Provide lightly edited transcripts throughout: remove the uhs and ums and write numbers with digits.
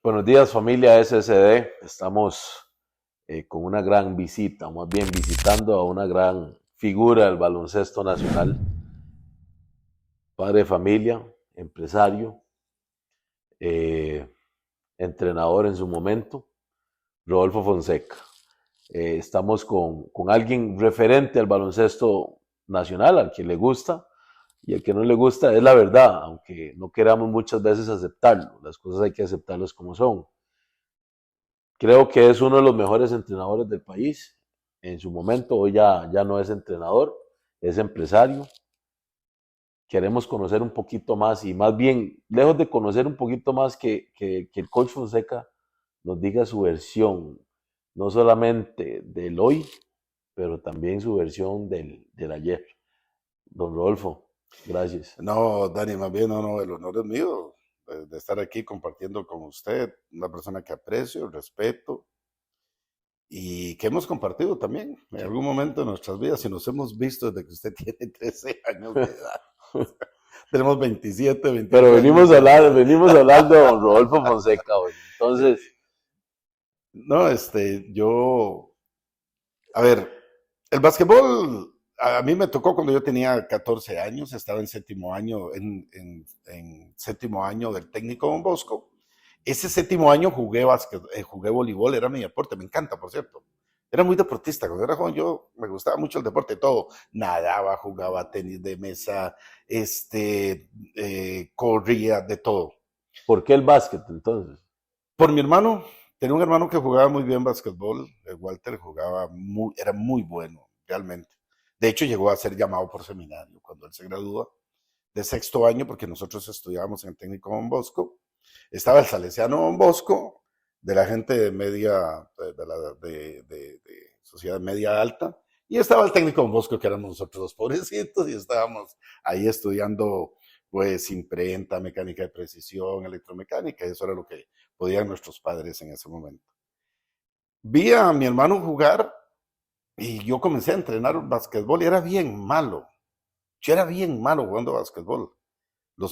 Buenos días familia SSD, estamos con una gran visita, más bien visitando a una gran figura del baloncesto nacional, padre de familia, empresario, eh, entrenador en su momento, Rodolfo Fonseca. Estamos con alguien referente al baloncesto nacional, al que le gusta y al que no le gusta, es la verdad, aunque no queramos muchas veces aceptarlo, las cosas hay que aceptarlas como son. Creo que es uno de los mejores entrenadores del país en su momento. Hoy ya no es entrenador, es empresario. Queremos conocer un poquito más y más bien, lejos de conocer un poquito más, que el coach Fonseca nos diga su versión, no solamente del hoy, pero también su versión del ayer. Don Rodolfo, gracias. No, Dani, más bien, no, el honor es mío de estar aquí compartiendo con usted, una persona que aprecio, respeto y que hemos compartido también en algún momento de nuestras vidas y nos hemos visto desde que usted tiene 13 años de edad. Tenemos 27, Pero 28 años de edad. venimos a hablar de don Rodolfo Fonseca hoy. Entonces, No, a ver, el básquetbol a mí me tocó cuando yo tenía 14 años, estaba en séptimo año, en séptimo año del técnico Don Bosco. Ese séptimo año jugué básquet, jugué voleibol, era mi deporte, me encanta, por cierto. Era muy deportista, cuando era joven yo me gustaba mucho el deporte, todo. Nadaba, jugaba tenis de mesa, corría, de todo. ¿por qué el básquet entonces? Por mi hermano, tenía un hermano que jugaba muy bien básquetbol, Walter era muy bueno, realmente. De hecho, llegó a ser llamado por seminario cuando él se gradúa de sexto año, porque nosotros estudiábamos en el técnico Don Bosco. Estaba el salesiano Don Bosco, de la gente de media, de sociedad media alta, y estaba el técnico Don Bosco, que éramos nosotros los pobrecitos, y estábamos ahí estudiando pues imprenta, mecánica de precisión, electromecánica, y eso era lo que podían nuestros padres en ese momento. Vi a mi hermano jugar y yo comencé a entrenar básquetbol y era bien malo. Yo era bien malo jugando básquetbol.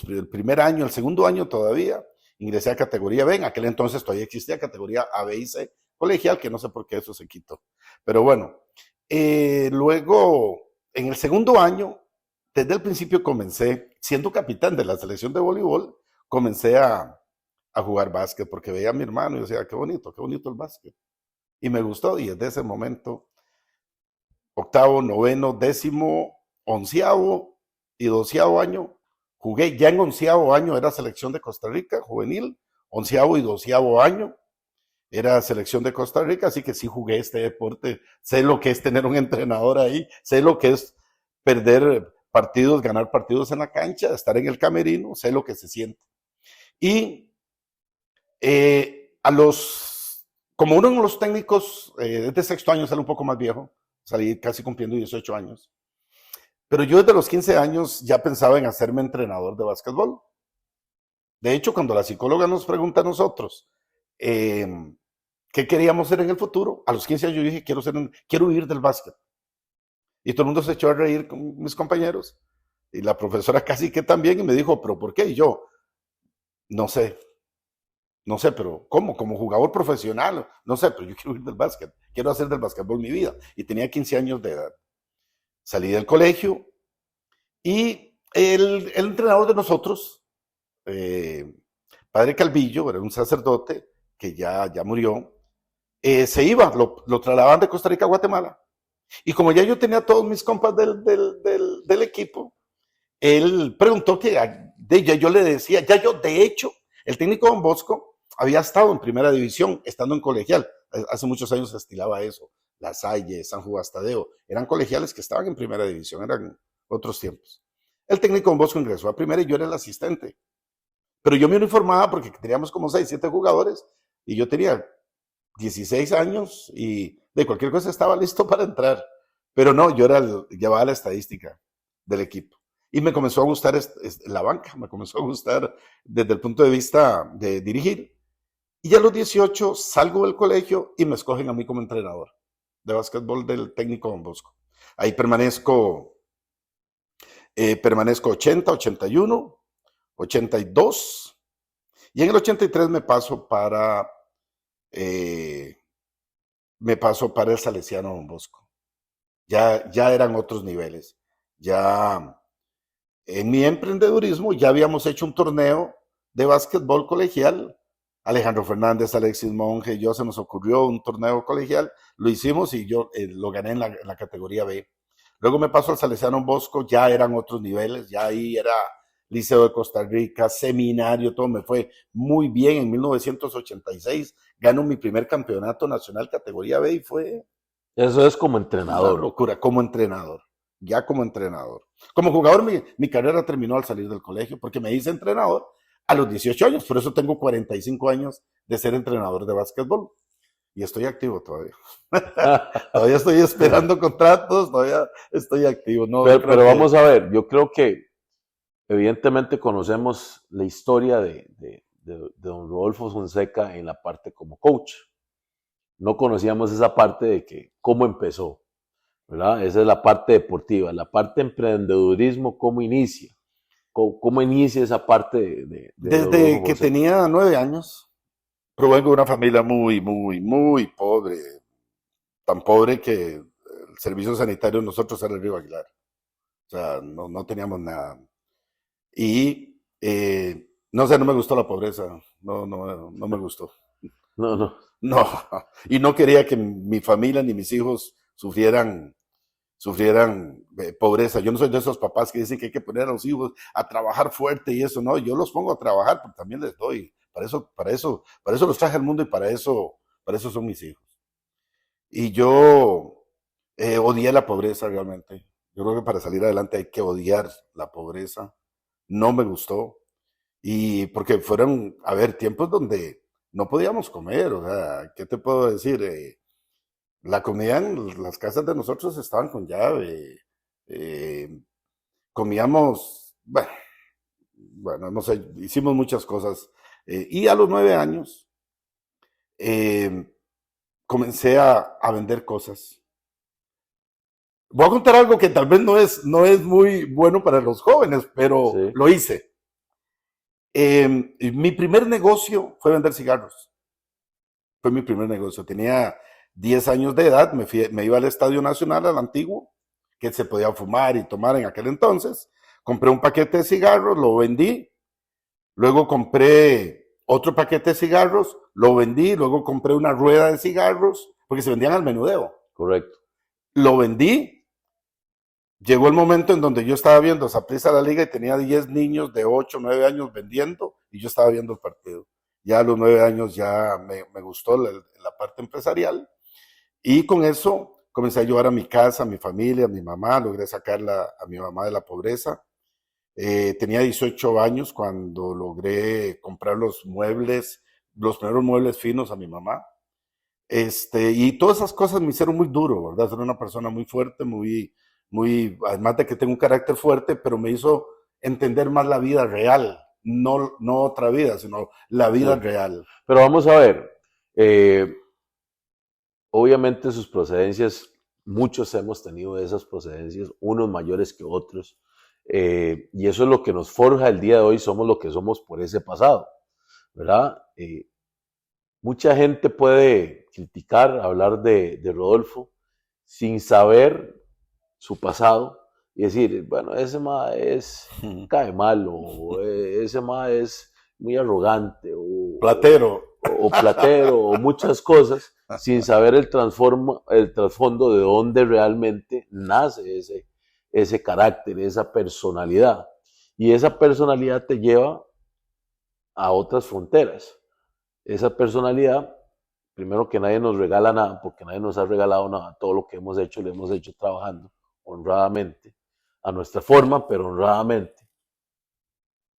El primer año, el segundo año todavía, ingresé a categoría B. En aquel entonces todavía existía categoría A, B y C colegial, que no sé por qué eso se quitó. Pero bueno, luego, en el segundo año, desde el principio comencé, siendo capitán de la selección de voleibol, comencé a jugar básquet porque veía a mi hermano y decía, qué bonito el básquet. Y me gustó y desde ese momento, octavo, noveno, décimo, onceavo y doceavo año, jugué. Ya en onceavo año era selección de Costa Rica, juvenil, onceavo y doceavo año era selección de Costa Rica, así que sí jugué este deporte, sé lo que es tener un entrenador ahí, sé lo que es perder partidos, ganar partidos en la cancha, estar en el camerino, sé lo que se siente. Y como uno de los técnicos de sexto año sale un poco más viejo, salí casi cumpliendo 18 años, pero yo desde los 15 años ya pensaba en hacerme entrenador de básquetbol. De hecho, cuando la psicóloga nos pregunta a nosotros eh, qué queríamos ser en el futuro, a los 15 años yo dije, quiero huir del básquet. Y todo el mundo se echó a reír con mis compañeros. Y la profesora casi que también, y me dijo, ¿pero por qué? Y yo, no sé, no sé, pero ¿cómo? Como jugador profesional, no sé, pero yo quiero ir del básquet, quiero hacer del básquetbol mi vida. Y tenía 15 años de edad. Salí del colegio y el entrenador de nosotros, eh, Padre Calvillo, era un sacerdote que ya murió, se iba, lo trasladaban de Costa Rica a Guatemala. Y como ya yo tenía todos mis compas del equipo, él preguntó yo le decía, ya yo, de hecho, el técnico Don Bosco había estado en primera división, estando en colegial. Hace muchos años se estilaba eso. La Salle, San Juan Tadeo, eran colegiales que estaban en primera división, eran otros tiempos. El técnico Don Bosco ingresó a primera y yo era el asistente. Pero yo me uniformaba porque teníamos como 6, 7 jugadores y yo tenía 16 años y de cualquier cosa estaba listo para entrar. Pero no, llevaba la estadística del equipo. Y me comenzó a gustar la banca, me comenzó a gustar desde el punto de vista de dirigir. Y ya a los 18 salgo del colegio y me escogen a mí como entrenador de básquetbol del técnico Don Bosco. Ahí permanezco 80, 81, 82. Y en el 83 me paso para el Salesiano Don Bosco. Ya eran otros niveles. Ya en mi emprendedurismo ya habíamos hecho un torneo de básquetbol colegial. Alejandro Fernández, Alexis Monge, yo se nos ocurrió un torneo colegial, lo hicimos y yo lo gané en la categoría B. Luego me paso al Salesiano Don Bosco, ya eran otros niveles, ya ahí era Liceo de Costa Rica, seminario, todo me fue muy bien. En 1986 gano mi primer campeonato nacional categoría B y fue Eso es como una entrenador. locura, como entrenador, ya como entrenador. Como jugador mi carrera terminó al salir del colegio porque me hice entrenador a los 18 años, por eso tengo 45 años de ser entrenador de básquetbol. Y estoy activo todavía. Todavía estoy esperando contratos, todavía estoy activo. No, pero vamos a ver, yo creo que evidentemente conocemos la historia de don Rodolfo Fonseca en la parte como coach. No conocíamos esa parte de que cómo empezó, ¿verdad? Esa es la parte deportiva. La parte de emprendedurismo, ¿cómo inicia? ¿Cómo inicia esa parte de Desde que tenía 9 años, provengo de una familia muy, muy, muy pobre. Tan pobre que el servicio sanitario nosotros era el Río Aguilar. O sea, no teníamos nada. Y no sé, no me gustó la pobreza. No me gustó. No. No. Y no quería que mi familia ni mis hijos sufrieran pobreza. Yo no soy de esos papás que dicen que hay que poner a los hijos a trabajar fuerte y eso. No, yo los pongo a trabajar, pero también les doy. Para eso los traje al mundo y para eso son mis hijos. Y yo odié la pobreza realmente. Yo creo que para salir adelante hay que odiar la pobreza. No me gustó. Y porque fueron, a ver, tiempos donde no podíamos comer. O sea, ¿qué te puedo decir? La comida en las casas de nosotros estaban con llave. Comíamos, bueno, no sé, hicimos muchas cosas. Y a los 9 años eh, comencé a vender cosas. Voy a contar algo que tal vez no es muy bueno para los jóvenes, pero Sí. lo hice. Mi primer negocio fue vender cigarros. Fue mi primer negocio. Tenía 10 años de edad, me iba al Estadio Nacional, al antiguo, que se podía fumar y tomar en aquel entonces. Compré un paquete de cigarros, lo vendí. Luego compré otro paquete de cigarros, lo vendí. Luego compré una rueda de cigarros, porque se vendían al menudeo. Correcto. Lo vendí. Llegó el momento en donde yo estaba viendo Saprissa la Liga y tenía 10 niños de 8, 9 años vendiendo y yo estaba viendo el partido. Ya a los 9 años ya me gustó la parte empresarial y con eso comencé a ayudar a mi casa, a mi familia, a mi mamá, logré sacarla a mi mamá de la pobreza. Tenía 18 años cuando logré comprar los primeros muebles finos a mi mamá. Y todas esas cosas me hicieron muy duro, ¿verdad? Soy una persona muy fuerte, además de que tengo un carácter fuerte, pero me hizo entender más la vida real, no otra vida, sino la vida real. Pero vamos a ver, obviamente sus procedencias, muchos hemos tenido de esas procedencias, unos mayores que otros, y eso es lo que nos forja el día de hoy, somos lo que somos por ese pasado, ¿verdad? Mucha gente puede criticar, hablar de Rodolfo sin saber su pasado y decir, bueno, ese ma cae mal o ese ma es muy arrogante platero o muchas cosas sin saber el trasfondo de dónde realmente nace ese carácter, esa personalidad. Y esa personalidad te lleva a otras fronteras. Esa personalidad, primero que nadie nos regala nada, porque nadie nos ha regalado nada, todo lo que hemos hecho lo hemos hecho trabajando honradamente, a nuestra forma, pero honradamente.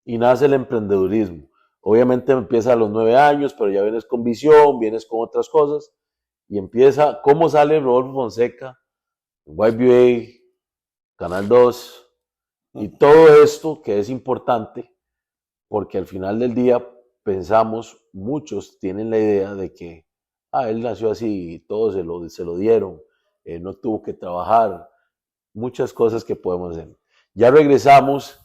Y nace el emprendedurismo. Obviamente empieza a los 9 años, pero ya vienes con visión, vienes con otras cosas, y empieza, ¿cómo sale Rodolfo Fonseca? YBA, Canal 2, y todo esto que es importante, porque al final del día pensamos, muchos tienen la idea de que, él nació así, todos se lo dieron, no tuvo que trabajar, muchas cosas que podemos hacer. Ya regresamos,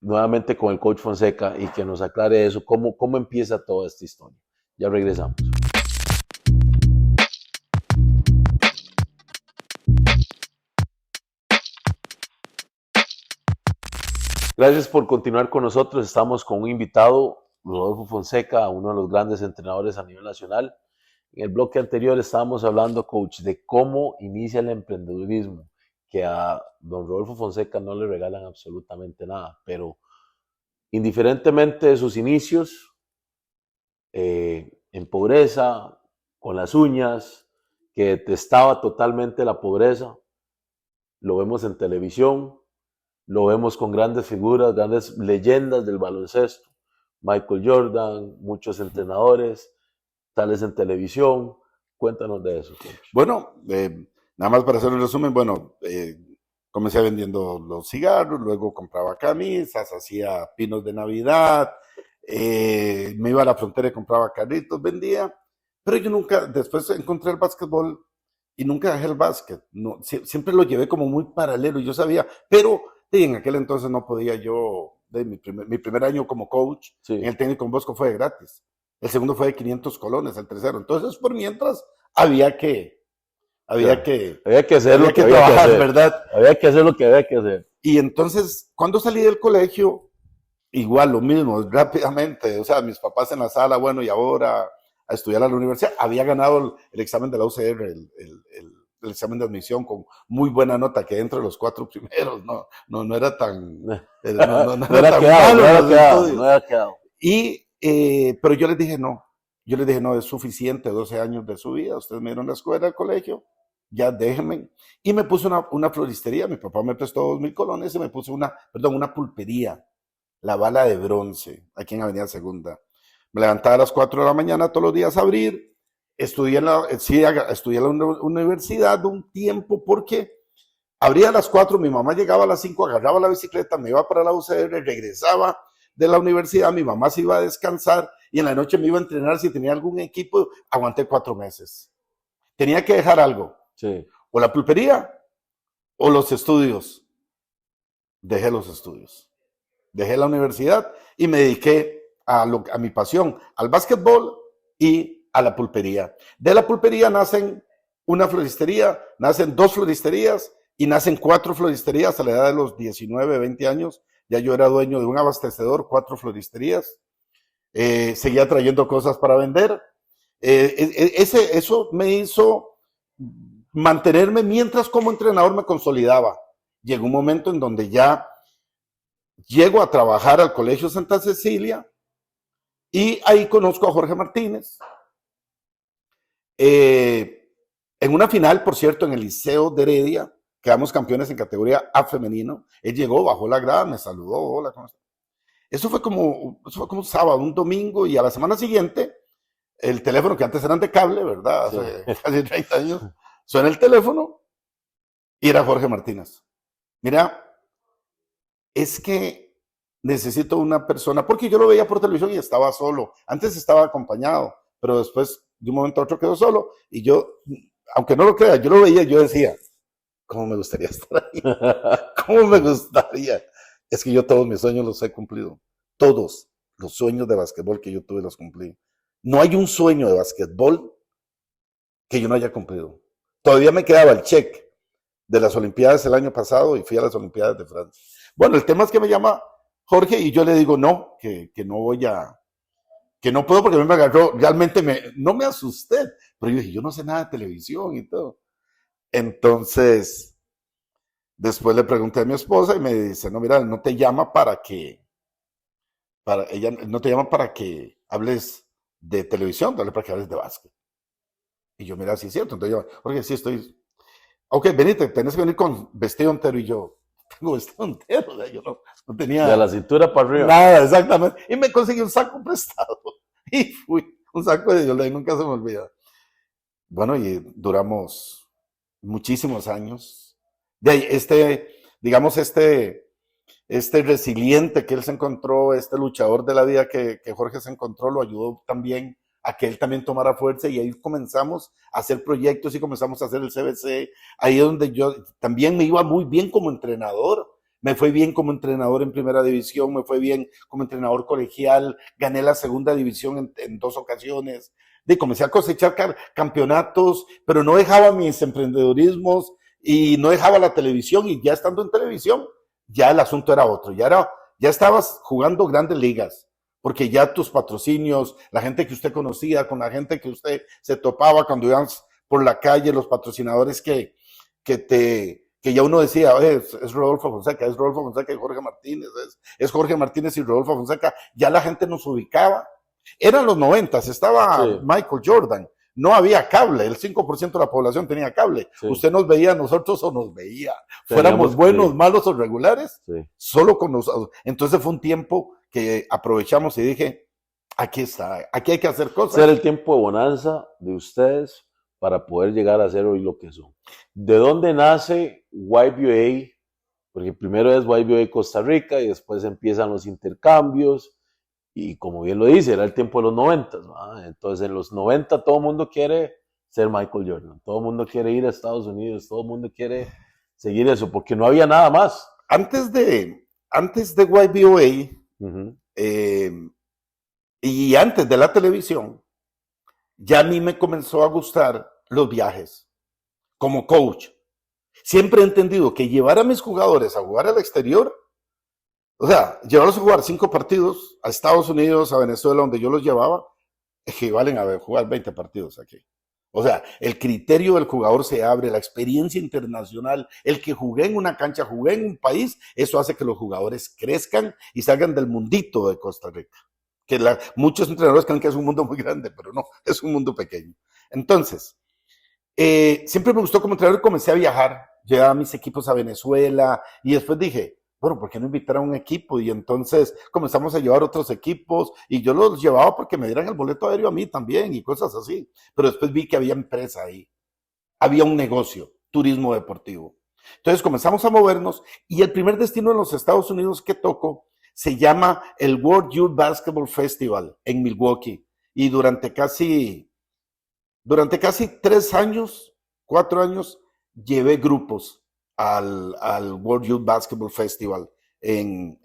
nuevamente con el coach Fonseca y que nos aclare eso, cómo empieza toda esta historia. Ya regresamos. Gracias por continuar con nosotros. Estamos con un invitado, Rodolfo Fonseca, uno de los grandes entrenadores a nivel nacional. En el bloque anterior estábamos hablando, coach, de cómo inicia el emprendedurismo, que a don Rodolfo Fonseca no le regalan absolutamente nada, pero indiferentemente de sus inicios, en pobreza, con las uñas, que detestaba totalmente la pobreza, lo vemos en televisión, lo vemos con grandes figuras, grandes leyendas del baloncesto, Michael Jordan, muchos entrenadores, tales en televisión. Cuéntanos de eso, coach. Bueno, nada más para hacer un resumen, comencé vendiendo los cigarros, luego compraba camisas, hacía pinos de Navidad, me iba a la frontera y compraba carritos, vendía, pero yo nunca, después encontré el básquetbol y nunca dejé el básquet, no, siempre lo llevé como muy paralelo, yo sabía, pero en aquel entonces no podía yo, mi primer año como coach, Sí. en el técnico en Bosco fue de gratis, el segundo fue de 500 colones, el tercero, entonces por mientras había que hacer lo que había que hacer, ¿verdad? Había que hacer lo que había que hacer. Y entonces, cuando salí del colegio, igual lo mismo, rápidamente, o sea, mis papás en la sala, bueno, y ahora a estudiar a la universidad, había ganado el examen de la UCR, el examen de admisión con muy buena nota, que entre los 4 primeros, no era tan... No era quedado. Pero yo les dije no, es suficiente 12 años de su vida, ustedes me dieron la escuela, el colegio, ya déjenme. Y me puse una floristería, mi papá me prestó 2,000 colones y me puse una pulpería, La Bala de Bronce, aquí en Avenida Segunda. Me levantaba a las 4 de la mañana todos los días a abrir, estudié en la universidad un tiempo porque abría a las 4, mi mamá llegaba a las 5, agarraba la bicicleta, me iba para la UCR, regresaba de la universidad, mi mamá se iba a descansar y en la noche me iba a entrenar si tenía algún equipo. Aguanté 4 meses. Tenía que dejar algo. Sí. O la pulpería o los estudios. Dejé los estudios. Dejé la universidad y me dediqué a mi pasión, al básquetbol y a la pulpería. De la pulpería nacen una floristería, nacen 2 floristerías y nacen 4 floristerías a la edad de los 19, 20 años. Ya yo era dueño de un abastecedor, 4 floristerías. Seguía trayendo cosas para vender. Eso me hizo mantenerme mientras como entrenador me consolidaba. Llegó un momento en donde ya llego a trabajar al Colegio Santa Cecilia y ahí conozco a Jorge Martínez. En una final, por cierto, en el Liceo de Heredia, quedamos campeones en categoría A femenino. Él llegó, bajó la grada, me saludó, hola, ¿cómo está? Eso fue como un sábado, un domingo, y a la semana siguiente, el teléfono, que antes eran de cable, ¿verdad? Hace casi 30 años, suena el teléfono y era Jorge Martínez. Mira, es que necesito una persona, porque yo lo veía por televisión y estaba solo. Antes estaba acompañado, pero después de un momento a otro quedó solo. Y yo, aunque no lo crea, yo lo veía y yo decía, ¿cómo me gustaría estar ahí? ¿Cómo me gustaría? Es que yo todos mis sueños los he cumplido. Todos los sueños de básquetbol que yo tuve los cumplí. No hay un sueño de básquetbol que yo no haya cumplido. Todavía me quedaba el check de las Olimpiadas el año pasado y fui a las Olimpiadas de Francia. Bueno, el tema es que me llama Jorge y yo le digo no, que no voy a, que no puedo porque a mí me agarró, realmente no me asusté, pero yo dije, yo no sé nada de televisión y todo. Entonces, después le pregunté a mi esposa y me dice, no, mira, no te llama ella no te llama para que hables de televisión, dale para que hables de básquet. Y yo, mira, sí es cierto. Entonces yo, porque sí estoy, ok, venite, tenés que venir con vestido entero. Y yo, tengo vestido entero, o sea, yo no tenía... De la cintura para arriba. Nada, exactamente. Y me conseguí un saco prestado. Y fui, un saco de Yolanda, nunca se me olvida. Bueno, y duramos muchísimos años. De ahí, digamos, este resiliente que él se encontró, este luchador de la vida que Jorge se encontró, lo ayudó también a que él también tomara fuerza y ahí comenzamos a hacer proyectos y comenzamos a hacer el CBC, ahí es donde yo también me iba muy bien como entrenador, Me fue bien como entrenador en primera división, me fue bien como entrenador colegial, gané la segunda división en 2 ocasiones. Y comencé a cosechar campeonatos, pero no dejaba mis emprendedurismos y no dejaba la televisión, y ya estando en televisión, ya el asunto era otro, ya estabas jugando grandes ligas, porque ya tus patrocinios, la gente que usted conocía, con la gente que usted se topaba cuando ibas por la calle, los patrocinadores que ya uno decía, es Rodolfo Fonseca, es Rodolfo Fonseca y Jorge Martínez, es Jorge Martínez y Rodolfo Fonseca, ya la gente nos ubicaba. Eran los 90, estaba Sí. Michael Jordan, no había cable, el 5% de la población tenía cable. Sí. Usted nos veía a nosotros o nos veía, Teníamos, fuéramos buenos, sí, malos o regulares, sí. solo con nosotros. Entonces fue un tiempo que aprovechamos y dije, aquí está, aquí hay que hacer cosas. Ser el tiempo de bonanza de ustedes para poder llegar a ser hoy lo que son. ¿De dónde nace YBA? Porque primero es YBA Costa Rica y después empiezan los intercambios. Y como bien lo dice, era el tiempo de los 90, ¿no? Entonces en los 90 todo el mundo quiere ser Michael Jordan, todo el mundo quiere ir a Estados Unidos, todo el mundo quiere seguir eso, porque no había nada más. Antes de YBOA, Uh-huh. y antes de la televisión, ya a mí me comenzó a gustar los viajes como coach. Siempre he entendido que llevar a mis jugadores a jugar al exterior, o sea, llevarlos a jugar 5 partidos a Estados Unidos, a Venezuela, donde yo los llevaba, equivalen a jugar 20 partidos aquí. O sea, el criterio del jugador se abre, la experiencia internacional, el que jugué en una cancha, jugué en un país, eso hace que los jugadores crezcan y salgan del mundito de Costa Rica. Que muchos entrenadores creen que es un mundo muy grande, pero no, es un mundo pequeño. Entonces, siempre me gustó como entrenador y comencé a viajar, llevaba mis equipos a Venezuela y después dije, bueno, ¿por qué no invitar a un equipo? Y entonces comenzamos a llevar otros equipos y yo los llevaba porque me dieran el boleto aéreo a mí también y cosas así. Pero después vi que había empresa ahí, había un negocio, turismo deportivo. Entonces comenzamos a movernos y el primer destino en los Estados Unidos que toco se llama el World Youth Basketball Festival en Milwaukee. Y durante casi 3 años, 4 años, llevé grupos al World Youth Basketball Festival en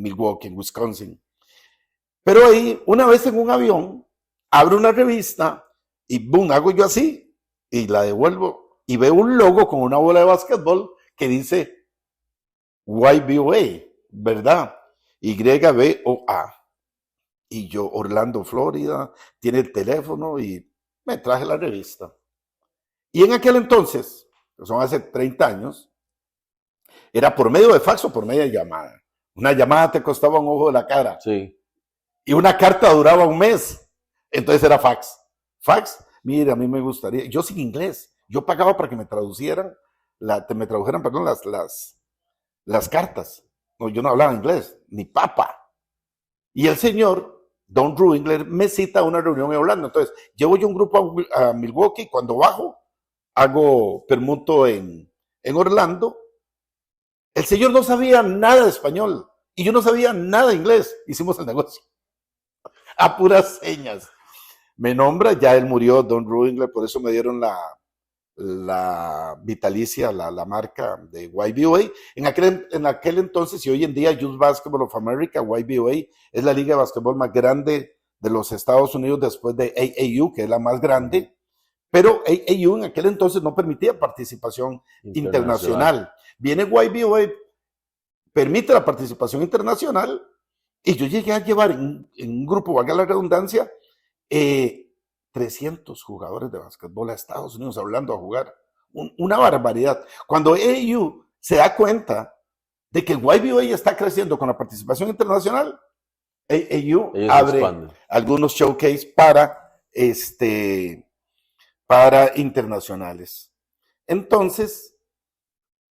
Milwaukee, en Wisconsin. Pero ahí, una vez en un avión, abro una revista y boom, hago yo así y la devuelvo y veo un logo con una bola de básquetbol que dice YBOA, ¿verdad? YBOA. Y yo, Orlando, Florida, tiene el teléfono y me traje la revista. Y en aquel entonces, que son hace 30 años, era por medio de fax o por medio de llamada. Una llamada te costaba un ojo de la cara. Sí. Y una carta duraba un mes. Entonces era fax. Fax, mira, a mí me gustaría. Yo sin inglés. Yo pagaba para que me tradujeran, perdón, las cartas. No, yo no hablaba inglés, ni papa. Y el señor, Don Ruingler, me cita a una reunión en Orlando. Entonces, llevo yo un grupo a Milwaukee. Cuando bajo, hago permuto en Orlando. El señor no sabía nada de español y yo no sabía nada de inglés. Hicimos el negocio a puras señas. Me nombra, ya él murió, Don Ruingler, por eso me dieron la vitalicia, la marca de YBOA. En aquel entonces y hoy en día, Youth Basketball of America, YBOA, es la liga de básquetbol más grande de los Estados Unidos después de AAU, que es la más grande. Pero AAU en aquel entonces no permitía participación internacional. Viene YBOA, permite la participación internacional, y yo llegué a llevar en un grupo, valga la redundancia, 300 jugadores de básquetbol a Estados Unidos hablando a jugar. Una barbaridad. Cuando AAU se da cuenta de que el YBOA está creciendo con la participación internacional, AAU abre algunos showcase para internacionales. Entonces,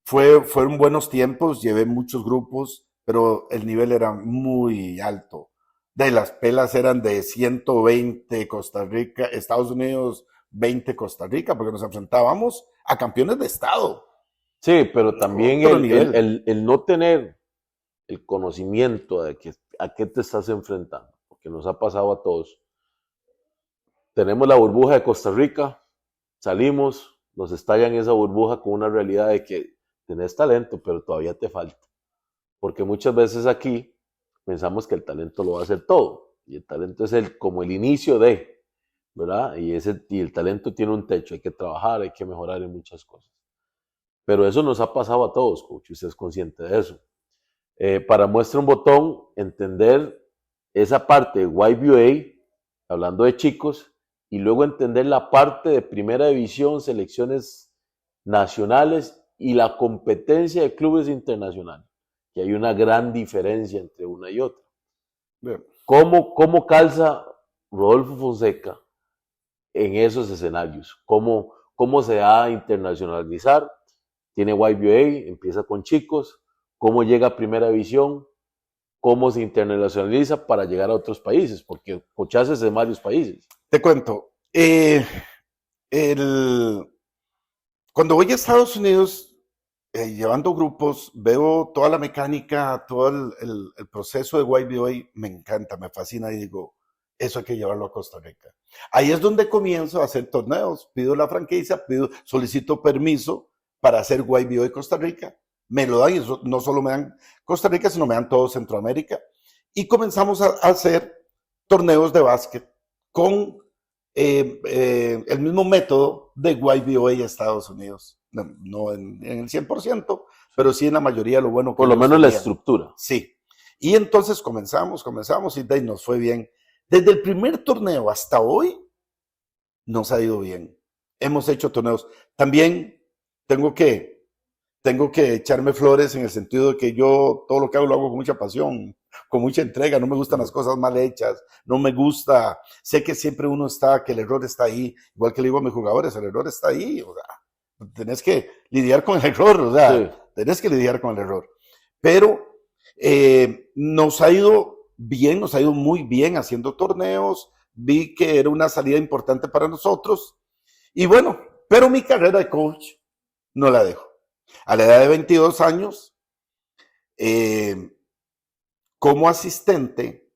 fueron buenos tiempos, llevé muchos grupos, pero el nivel era muy alto. De las pelas eran de 120 Costa Rica, Estados Unidos 20 Costa Rica, porque nos enfrentábamos a campeones de estado. Sí, pero también el no tener el conocimiento de a qué te estás enfrentando, porque nos ha pasado a todos. Tenemos la burbuja de Costa Rica, salimos, nos estallan esa burbuja con una realidad de que tenés talento, pero todavía te falta. porque muchas veces aquí pensamos que el talento lo va a hacer todo, y el talento es como el inicio de, ¿verdad? Y el talento tiene un techo, hay que trabajar, hay que mejorar en muchas cosas. Pero eso nos ha pasado a todos, coach, y usted es consciente de eso. Para muestra un botón, entender esa parte de YBA, hablando de chicos, y luego entender la parte de primera división, selecciones nacionales y la competencia de clubes internacionales, que hay una gran diferencia entre una y otra. Bien. ¿Cómo calza Rodolfo Fonseca en esos escenarios? ¿Cómo se da a internacionalizar? Tiene YBA, empieza con chicos, cómo llega a primera división, cómo se internacionaliza para llegar a otros países, porque coaches es de varios países. Te cuento, cuando voy a Estados Unidos llevando grupos, veo toda la mecánica, todo el proceso de YBA, me encanta, me fascina y digo, eso hay que llevarlo a Costa Rica. Ahí es donde comienzo a hacer torneos, pido la franquicia, solicito permiso para hacer YBA en Costa Rica, me lo dan y no solo me dan Costa Rica, sino me dan todo Centroamérica y comenzamos a hacer torneos de básquet con el mismo método de YBA y Estados Unidos. No en el 100%, pero sí en la mayoría lo bueno que por lo menos la estructura. Sí. Y entonces comenzamos y de ahí nos fue bien. Desde el primer torneo hasta hoy nos ha ido bien. Hemos hecho torneos. También tengo que echarme flores en el sentido de que yo todo lo que hago lo hago con mucha pasión, con mucha entrega, no me gustan las cosas mal hechas, no me gusta, sé que siempre que el error está ahí, igual que le digo a mis jugadores, el error está ahí, o sea, tenés que lidiar con el error, o sea, sí. Tenés que lidiar con el error. Pero nos ha ido bien, nos ha ido muy bien haciendo torneos, vi que era una salida importante para nosotros, y bueno, pero mi carrera de coach no la dejo. A la edad de 22 años, como asistente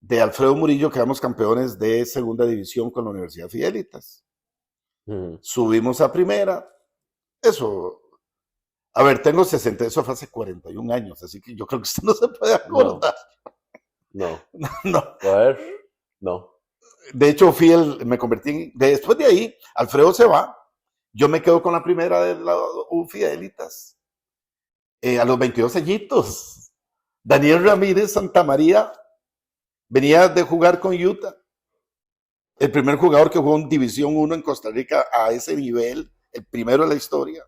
de Alfredo Murillo, quedamos campeones de segunda división con la Universidad Fidelitas. Subimos a primera. Eso, a ver, tengo 60, eso fue hace 41 años, así que yo creo que usted no se puede acordar. No. No. A ver, no. De hecho, me convertí después de ahí, Alfredo se va. Yo me quedo con la primera de la U Fidelitas. A los 22 añitos. Daniel Ramírez Santamaría venía de jugar con Utah. El primer jugador que jugó en División 1 en Costa Rica a ese nivel, el primero de la historia.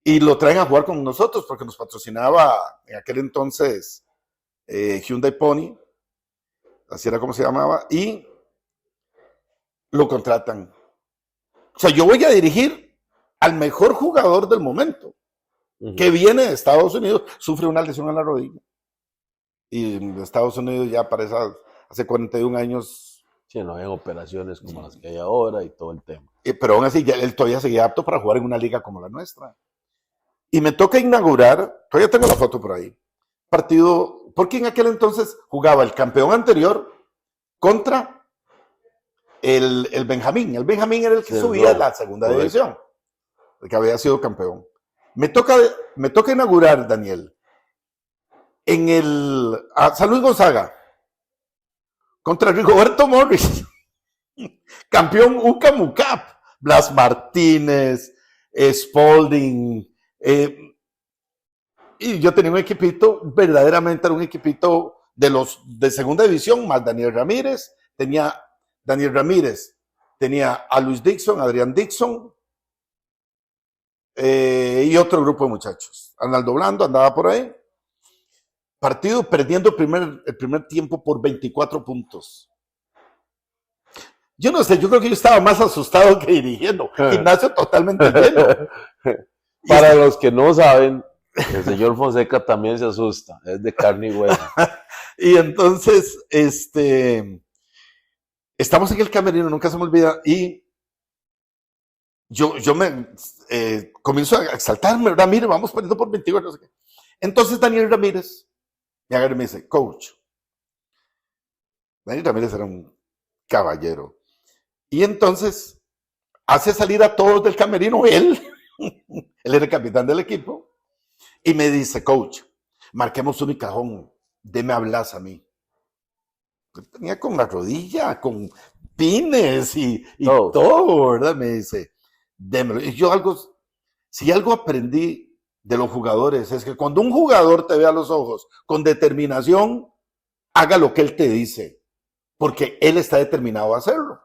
Y lo traen a jugar con nosotros porque nos patrocinaba en aquel entonces Hyundai Pony, así era como se llamaba, y lo contratan. O sea, yo voy a dirigir al mejor jugador del momento, que viene de Estados Unidos, sufre una lesión en la rodilla. Y en Estados Unidos ya para hace 41 años. Sí, no había operaciones como las que hay ahora y todo el tema. Pero aún así, él todavía seguía apto para jugar en una liga como la nuestra. Y me toca inaugurar, todavía tengo la foto por ahí, partido, porque en aquel entonces jugaba el campeón anterior contra el Benjamín. El Benjamín era el que subía a la segunda división, el que había sido campeón. Me toca inaugurar, Daniel, en San Luis Gonzaga, contra Rigoberto Morris, campeón UCAM-UCAP, Blas Martínez, Spalding, y yo tenía un equipito, verdaderamente era un equipito de segunda división, más Daniel Ramírez, tenía a Luis Dixon, Adrián Dixon, y otro grupo de muchachos. Arnaldo Blando andaba por ahí. Partido perdiendo el primer tiempo por 24 puntos. Yo no sé, yo creo que yo estaba más asustado que dirigiendo. Gimnasio totalmente lleno. Para los que no saben, el señor Fonseca también se asusta, es de carne y hueso. Y entonces, estamos en el camerino, nunca se me olvida, y yo me comienzo a exaltarme, ¿verdad? Mire, vamos perdiendo por 24, no sé qué. Entonces Daniel Ramírez me agarra y me dice, coach. Daniel Ramírez era un caballero. Y entonces hace salir a todos del camerino él era el capitán del equipo, Y me dice, coach, marquemos un cajón, deme hablas a mí. Tenía con la rodilla, con pines y todo, ¿verdad? Me dice, démelo. Y yo si algo aprendí de los jugadores es que cuando un jugador te ve a los ojos con determinación, haga lo que él te dice, porque él está determinado a hacerlo.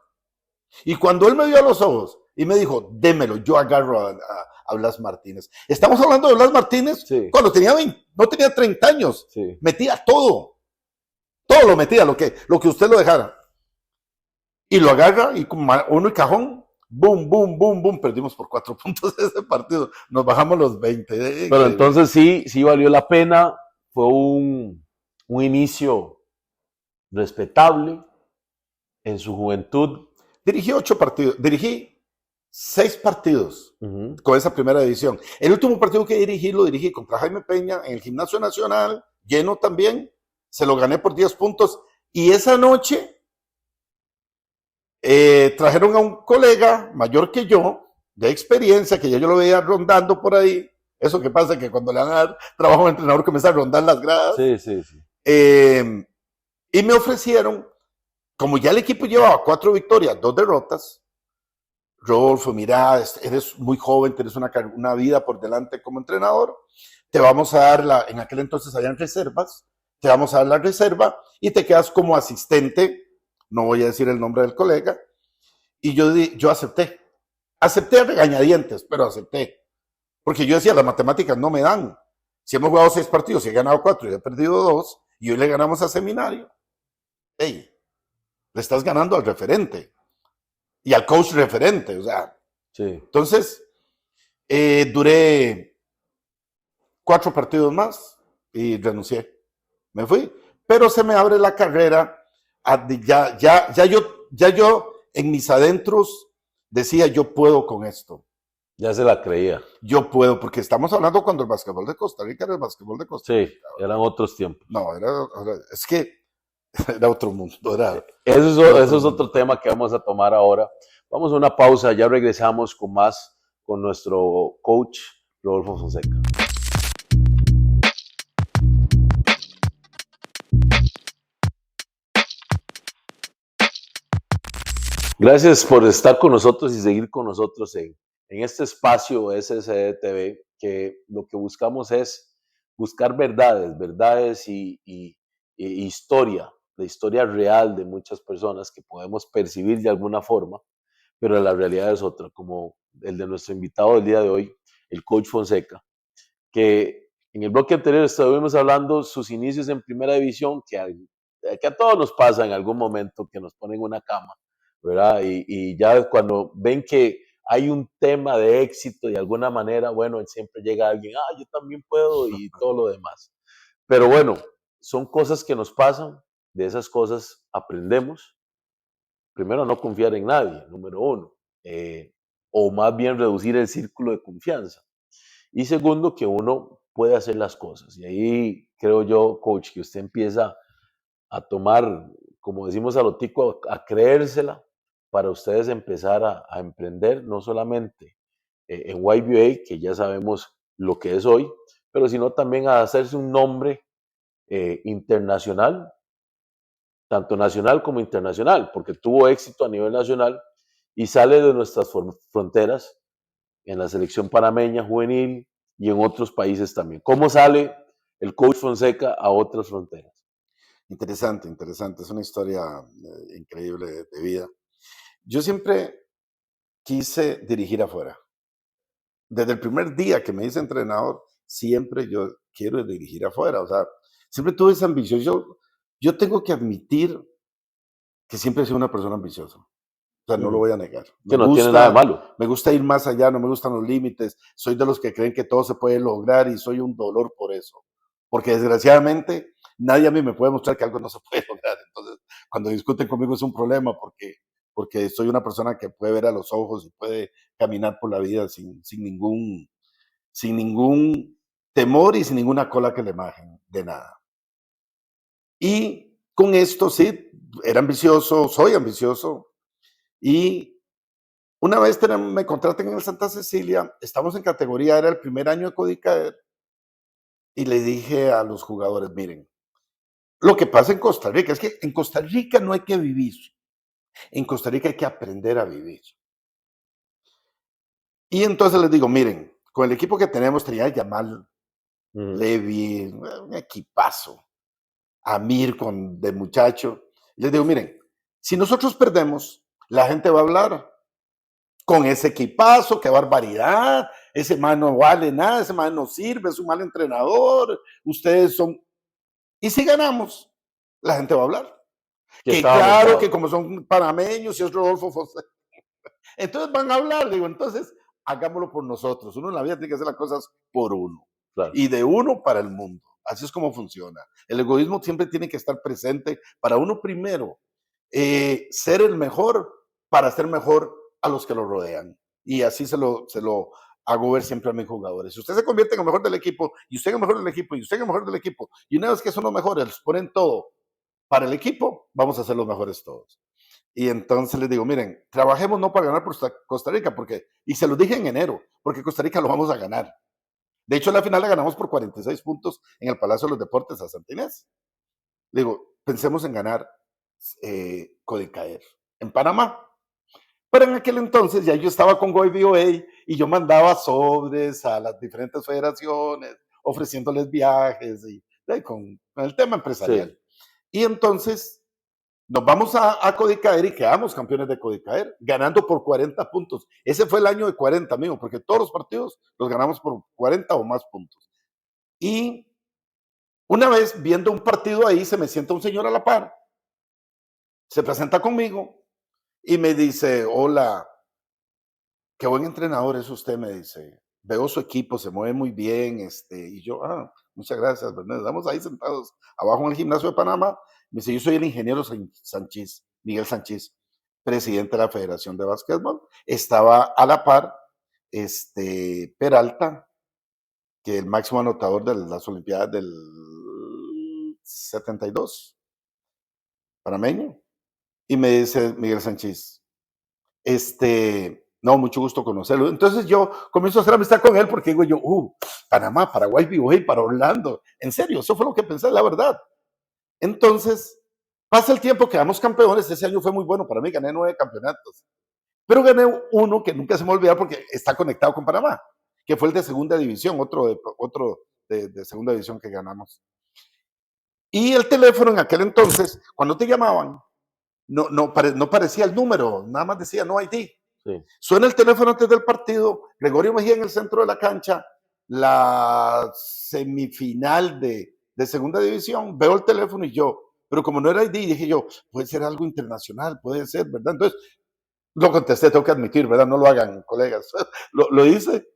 Y cuando él me vio a los ojos y me dijo, démelo, yo agarro a Blas Martínez. Estamos hablando de Blas Martínez cuando tenía 20, no tenía 30 años. Metía todo lo metía, lo que usted lo dejara. Y lo agarra y con uno y cajón, boom, boom, boom, boom, perdimos por 4 puntos ese partido. Nos bajamos los 20. Pero entonces sí valió la pena. Fue un inicio respetable en su juventud. Dirigí 8 partidos, dirigí 6 partidos con esa primera división. El último partido que lo dirigí contra Jaime Peña en el Gimnasio Nacional, lleno también. Se lo gané por 10 puntos. Y esa noche trajeron a un colega mayor que yo, de experiencia, que ya yo lo veía rondando por ahí. Eso que pasa que cuando le van a dar trabajo a un entrenador comienza a rondar las gradas. Sí. Y me ofrecieron, como ya el equipo llevaba 4 victorias, 2 derrotas, Rodolfo, mira, eres muy joven, tienes una vida por delante como entrenador, te vamos a dar en aquel entonces habían reservas, te vamos a dar la reserva y te quedas como asistente, no voy a decir el nombre del colega, y yo acepté a regañadientes, pero acepté, porque yo decía, las matemáticas no me dan, si hemos jugado 6 partidos y he ganado 4 y he perdido 2, y hoy le ganamos a Seminario, hey, le estás ganando al referente, y al coach referente, o sea, entonces, duré 4 partidos más y renuncié. Me fui, pero se me abre la carrera. Ya yo en mis adentros decía, yo puedo con esto. Ya se la creía. Yo puedo, porque estamos hablando cuando el básquetbol de Costa Rica era el básquetbol de Costa Rica. Sí, eran otros tiempos. No, es que era otro mundo. Eso es otro tema que vamos a tomar ahora. Vamos a una pausa, ya regresamos con más con nuestro coach Rodolfo Fonseca. Gracias por estar con nosotros y seguir con nosotros en este espacio SSD TV, que lo que buscamos es buscar verdades y historia, la historia real de muchas personas que podemos percibir de alguna forma, pero la realidad es otra, como el de nuestro invitado del día de hoy, el coach Fonseca, que en el bloque anterior estuvimos hablando sus inicios en primera división, que a todos nos pasa en algún momento que nos ponen una cama, ¿verdad? Y ya cuando ven que hay un tema de éxito de alguna manera, bueno, siempre llega alguien, yo también puedo y todo lo demás. Pero bueno, son cosas que nos pasan, de esas cosas aprendemos. Primero, no confiar en nadie, número 1, o más bien reducir el círculo de confianza. Y segundo, que uno puede hacer las cosas. Y ahí creo yo, coach, que usted empieza a tomar, como decimos a lo tico, a creérsela para ustedes empezar a emprender, no solamente en YBA, que ya sabemos lo que es hoy, pero sino también a hacerse un nombre internacional, tanto nacional como internacional, porque tuvo éxito a nivel nacional y sale de nuestras fronteras en la selección panameña juvenil y en otros países también. ¿Cómo sale el coach Fonseca a otras fronteras? Interesante. Es una historia increíble de vida. Yo siempre quise dirigir afuera. Desde el primer día que me hice entrenador, siempre yo quiero dirigir afuera. O sea, siempre tuve esa ambición. Yo tengo que admitir que siempre he sido una persona ambiciosa. O sea, no lo voy a negar. Que no tiene nada de malo. Me gusta ir más allá, no me gustan los límites. Soy de los que creen que todo se puede lograr y soy un dolor por eso. Porque desgraciadamente nadie a mí me puede mostrar que algo no se puede lograr. Entonces, cuando discuten conmigo es un problema porque soy una persona que puede ver a los ojos y puede caminar por la vida sin ningún temor y sin ninguna cola que le majen, de nada. Y con esto sí, era ambicioso, soy ambicioso. Y una vez me contratan en el Santa Cecilia, estamos en categoría, era el primer año de Codicader, y le dije a los jugadores, miren, lo que pasa en Costa Rica es que en Costa Rica no hay que vivir, en Costa Rica hay que aprender a vivir. Y entonces les digo, miren, con el equipo que tenemos, tenía Yamal, Ujú. Levi, un equipazo, Amir de muchacho. Les digo, miren, si nosotros perdemos, la gente va a hablar con ese equipazo, qué barbaridad, ese man no vale nada, ese man no sirve, es un mal entrenador, ustedes son... Y si ganamos, la gente va a hablar. Que Que estaba claro que montado. como son panameños y es Rodolfo Fonseca, entonces van a hablar, digo, entonces hagámoslo por nosotros. Uno en la vida tiene que hacer las cosas por uno Claro. y de uno para el mundo. Así es como funciona. El egoísmo siempre tiene que estar presente para uno primero, ser el mejor para hacer mejor a los que lo rodean. Y así se lo hago ver siempre a mis jugadores. Si usted se convierte en el mejor del equipo, y usted en el mejor del equipo, y usted en el mejor del equipo, y una vez que son los mejores, les ponen todo para el equipo, vamos a ser los mejores todos. Y entonces les digo, miren, trabajemos no para ganar por Costa Rica, porque, y se los dije en enero, porque Costa Rica lo vamos a ganar. De hecho, la final la ganamos por 46 puntos en el Palacio de los Deportes a Santa Inés. Le digo, pensemos en ganar Codicaer en Panamá. Pero en aquel entonces ya yo estaba con GoBOA y yo mandaba sobres a las diferentes federaciones, ofreciéndoles viajes y con el tema empresarial. Sí. Y entonces nos vamos a Codicaer y quedamos campeones de Codicaer, ganando por 40 puntos. Ese fue el año de 40, amigo, porque todos los partidos los ganamos por 40 o más puntos. Y una vez viendo un partido ahí, se me sienta un señor a la par, se presenta conmigo y me dice, hola, qué buen entrenador es usted, me dice. Veo su equipo, se mueve muy bien, y yo, muchas gracias, ¿verdad? Estamos ahí sentados abajo en el gimnasio de Panamá. Me dice, yo soy el ingeniero Sánchez, Miguel Sánchez, presidente de la Federación de Básquetbol. Estaba a la par, Peralta, que el máximo anotador de las Olimpiadas del 72, panameño. Y me dice Miguel Sánchez, no, mucho gusto conocerlo. Entonces yo comienzo a hacer amistad con él porque digo yo, Panamá, Paraguay, Viboy, para Orlando. En serio, eso fue lo que pensé, la verdad. Entonces, pasa el tiempo, quedamos campeones. Ese año fue muy bueno para mí, gané 9 campeonatos. Pero gané uno que nunca se me olvida porque está conectado con Panamá, que fue el de segunda división, otro de segunda división que ganamos. Y el teléfono en aquel entonces, cuando te llamaban, no parecía el número, nada más decía no ID. Sí. Suena el teléfono antes del partido, Gregorio Mejía en el centro de la cancha, la semifinal de segunda división, veo el teléfono y yo, pero como no era ID, dije yo, puede ser algo internacional, puede ser, ¿verdad? Entonces, lo contesté, tengo que admitir, ¿verdad? No lo hagan, colegas. Lo hice,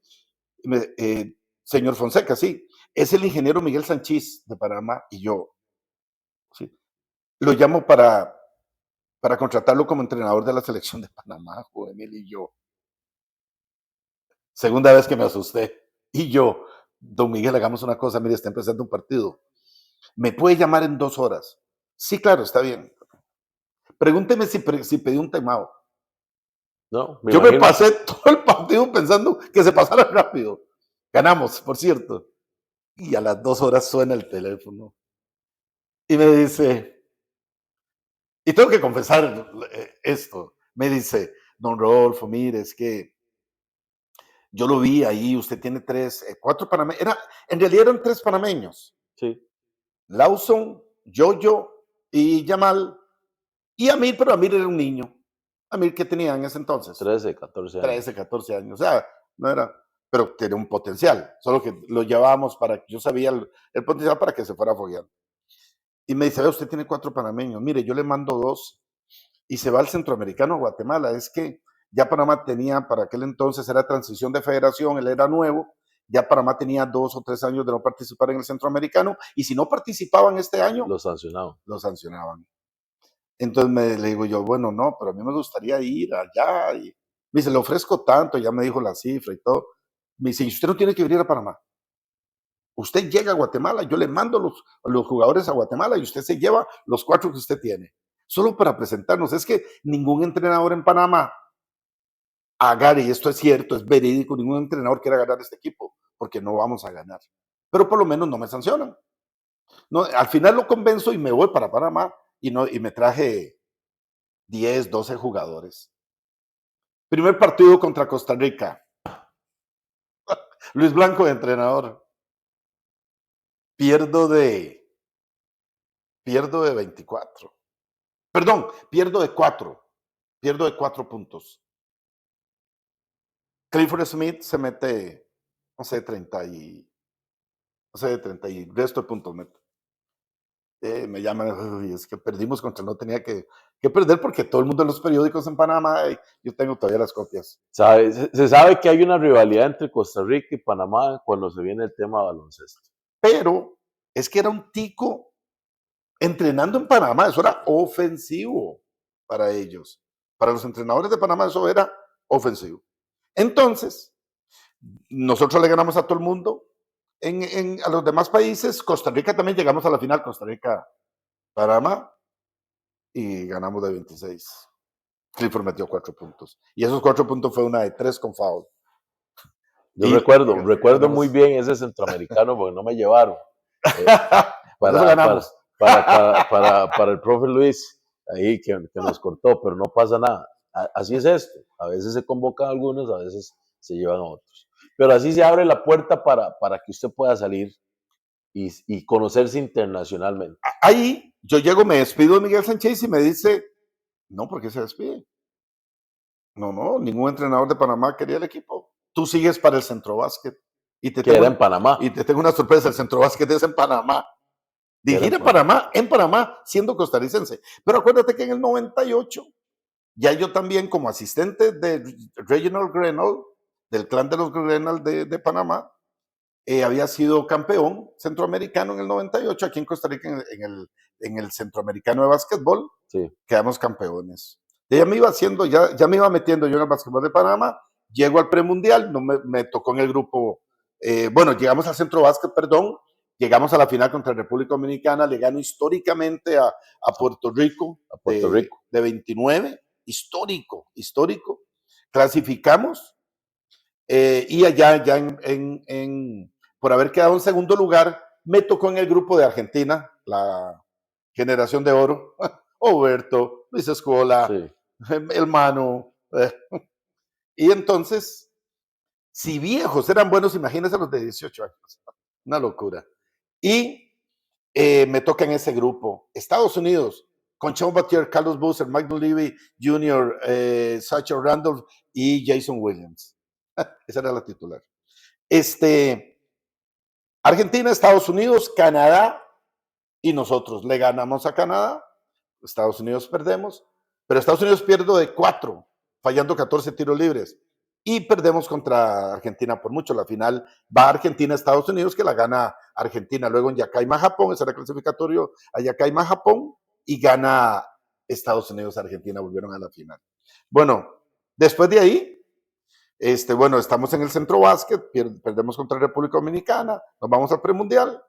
señor Fonseca, sí, es el ingeniero Miguel Sánchez de Panamá y yo, sí, lo llamo para contratarlo como entrenador de la selección de Panamá, juvenil, y yo, segunda vez que me asusté. Y yo, don Miguel, hagamos una cosa, mire, está empezando un partido. ¿Me puede llamar en 2 horas? Sí, claro, está bien. Pregúnteme si pedí un timeout. No, me Yo me imagino. pasé todo el partido pensando que se pasara rápido. Ganamos, por cierto. Y a las 2 horas suena el teléfono. Y me dice, y tengo que confesar esto, me dice, don Rodolfo, mire, es que yo lo vi ahí, usted tiene 4 panameños, en realidad eran 3 panameños, Sí. Lawson, Yoyo y Yamal, y Amir, pero Amir era un niño. Amir, ¿qué tenía en ese entonces? 13, 14 13, años. 14 años, o sea, no era, pero tenía un potencial, solo que lo llevábamos yo sabía el potencial para que se fuera fogueando. Y me dice, usted tiene 4 panameños, mire, yo le mando 2 y se va al centroamericano a Guatemala. Es que ya Panamá tenía, para aquel entonces era transición de federación, él era nuevo, ya Panamá tenía 2 o 3 años de no participar en el centroamericano y si no participaban este año, Lo sancionaron. lo sancionaban. Entonces le digo yo, bueno, no, pero a mí me gustaría ir allá. Y me dice, le ofrezco tanto, ya me dijo la cifra y todo. Me dice, y usted no tiene que venir a Panamá. Usted llega a Guatemala, yo le mando los jugadores a Guatemala y usted se lleva los 4 que usted tiene. Solo para presentarnos. Es que ningún entrenador en Panamá agarre, y esto es cierto, es verídico, ningún entrenador quiere ganar este equipo, porque no vamos a ganar. pero por lo menos no me sancionan. No, al final lo convenzo y me voy para Panamá y me traje 10, 12 jugadores. Primer partido contra Costa Rica. Luis Blanco de entrenador. Pierdo de 24. Perdón, pierdo de 4. Pierdo de 4 puntos. Clifford Smith se mete, no sé, 30 y resto de puntos mete. Me llaman, es que perdimos contra, no tenía que perder porque todo el mundo en los periódicos en Panamá, yo tengo todavía las copias. Se sabe que hay una rivalidad entre Costa Rica y Panamá cuando se viene el tema de baloncesto. Pero es que era un tico entrenando en Panamá, eso era ofensivo para ellos. Para los entrenadores de Panamá eso era ofensivo. Entonces, nosotros le ganamos a todo el mundo. A los demás países, Costa Rica también llegamos a la final, Costa Rica, Panamá, y ganamos de 26. Clifford metió 4 puntos. Y esos 4 puntos fue una de 3 con foul. Yo recuerdo muy bien ese centroamericano porque no me llevaron. Para el profe Luis, ahí que nos cortó, pero no pasa nada. Así es esto. A veces se convocan a algunos, a veces se llevan a otros. Pero así se abre la puerta para que usted pueda salir y conocerse internacionalmente. Ahí yo llego, me despido de Miguel Sánchez y me dice, no, ¿por qué se despide? No, ningún entrenador de Panamá quería el equipo. Tú sigues para el Centro Básquet. Que era en Panamá. Y te tengo una sorpresa, el Centro Básquet es en Panamá. Dirigir en Panamá, siendo costarricense. Pero acuérdate que en el 98, ya yo también como asistente de Reginald Grenell, del clan de los Grenell de Panamá, había sido campeón centroamericano en el 98, aquí en Costa Rica en el centroamericano de básquetbol, sí. Quedamos campeones. Ya me iba haciendo, ya me iba metiendo yo en el básquetbol de Panamá, llego al premundial, no me tocó en el grupo, bueno, llegamos al centro básquet, perdón, llegamos a la final contra República Dominicana, le gano históricamente a Puerto Rico, de 29, histórico, clasificamos, y allá ya por haber quedado en segundo lugar, me tocó en el grupo de Argentina, la generación de oro, Oberto, Luis Escola, sí. El Mano, y entonces, si viejos eran buenos, imagínense los de 18 años, una locura. Y me toca en ese grupo, Estados Unidos, con Sean Batier, Carlos Boozer, Mike Dunleavy Jr., Sacha Randolph y Jason Williams. Esa era la titular. Argentina, Estados Unidos, Canadá y nosotros le ganamos a Canadá. Estados Unidos perdemos, pero Estados Unidos pierde de 4, fallando 14 tiros libres. Y perdemos contra Argentina por mucho. La final va a Argentina, Estados Unidos, que la gana Argentina. Luego en Yacaima, Japón, ese era el clasificatorio a Yacaima, Japón, y gana Estados Unidos, Argentina, volvieron a la final. Bueno, después de ahí, bueno, estamos en el centro básquet, perdemos contra República Dominicana, nos vamos al premundial.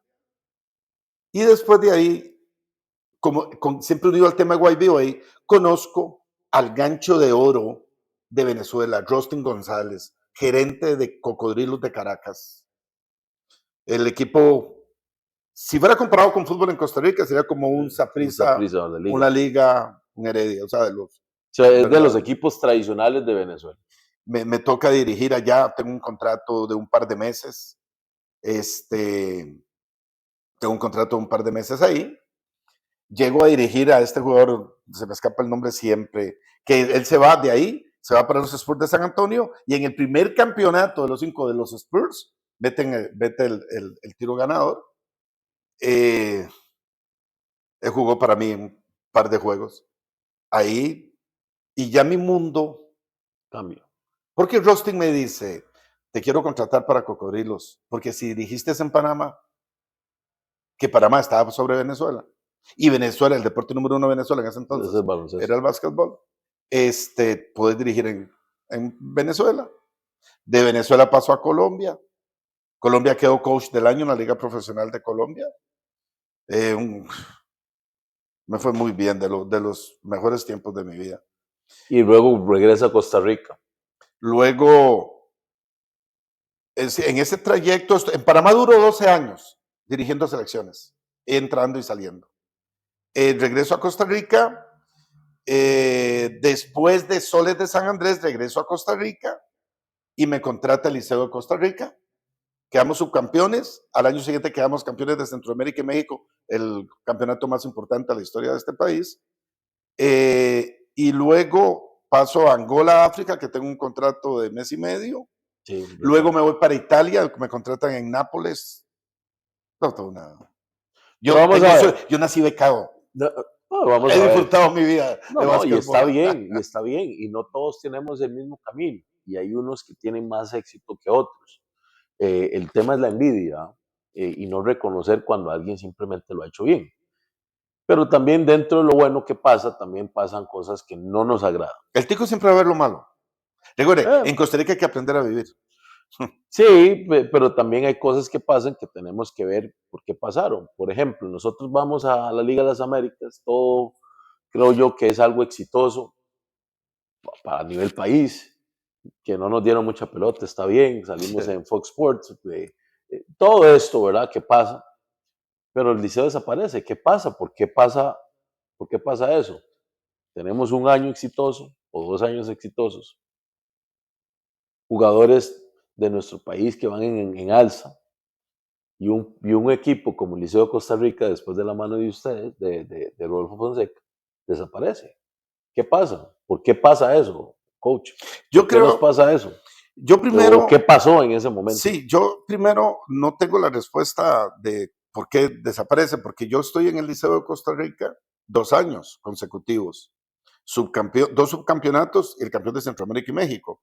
Y después de ahí, siempre unido al tema de YBOA, conozco al gancho de oro de Venezuela, Rustin González, gerente de Cocodrilos de Caracas. El equipo, si fuera comparado con fútbol en Costa Rica, sería como un Saprissa, una liga, un Heredia, o sea, es de los equipos tradicionales de Venezuela. Me toca dirigir allá, tengo un contrato de un par de meses, tengo un contrato de un par de meses ahí. Llego a dirigir a este jugador, se me escapa el nombre siempre, que él se va de ahí, se va para los Spurs de San Antonio, y en el primer campeonato de los 5 de los Spurs, mete el tiro ganador. Él jugó para mí un par de juegos ahí, y ya mi mundo cambió. Porque Rustin me dice, te quiero contratar para Cocodrilos, porque si dirigiste en Panamá, que Panamá estaba sobre Venezuela, y Venezuela, el deporte número 1 de Venezuela en ese entonces, era el básquetbol, puedes dirigir en Venezuela. De Venezuela pasó a Colombia. Colombia quedó coach del año en la Liga Profesional de Colombia. Me fue muy bien, de los mejores tiempos de mi vida. Y luego regresa a Costa Rica. Luego En ese trayecto, en Panamá duró 12 años dirigiendo selecciones, entrando y saliendo. Regreso a Costa Rica, después de Soles de San Andrés, regreso a Costa Rica y me contrata el Liceo de Costa Rica. Quedamos subcampeones, al año siguiente quedamos campeones de Centroamérica y México, el campeonato más importante de la historia de este país. Y luego paso a Angola, África, que tengo un contrato de mes y medio. Sí, Luego me voy para Italia, me contratan en Nápoles. No, todo nada. Yo nací becado. No, vamos He a ver. disfrutado mi vida. No, y está bien, y no todos tenemos el mismo camino, y hay unos que tienen más éxito que otros. El tema es la envidia, y no reconocer cuando alguien simplemente lo ha hecho bien. Pero también dentro de lo bueno que pasa, también pasan cosas que no nos agradan. El tico siempre va a ver lo malo. Recuerde, Eh, en Costa Rica hay que aprender a vivir. sí, pero también hay cosas que pasan que tenemos que ver por qué pasaron. Por ejemplo, nosotros vamos a la Liga de las Américas, todo creo yo que es algo exitoso para nivel país, que no nos dieron mucha pelota, está bien, salimos en Fox Sports, todo esto, ¿verdad? ¿Qué pasa? Pero el liceo desaparece. ¿Qué pasa? ¿Por qué pasa? ¿Por qué pasa eso? Tenemos un año exitoso o 2 años exitosos, jugadores de nuestro país que van en alza, y un equipo como el Liceo de Costa Rica, después de la mano de ustedes, de Rodolfo Fonseca, desaparece. ¿Qué pasa? ¿Por qué pasa eso, coach? ¿Por qué nos pasa eso? Yo primero, ¿O qué pasó en ese momento? Sí, yo primero no tengo la respuesta de por qué desaparece, porque yo estoy en el Liceo de Costa Rica 2 años consecutivos, 2 subcampeonatos y el campeón de Centroamérica y México.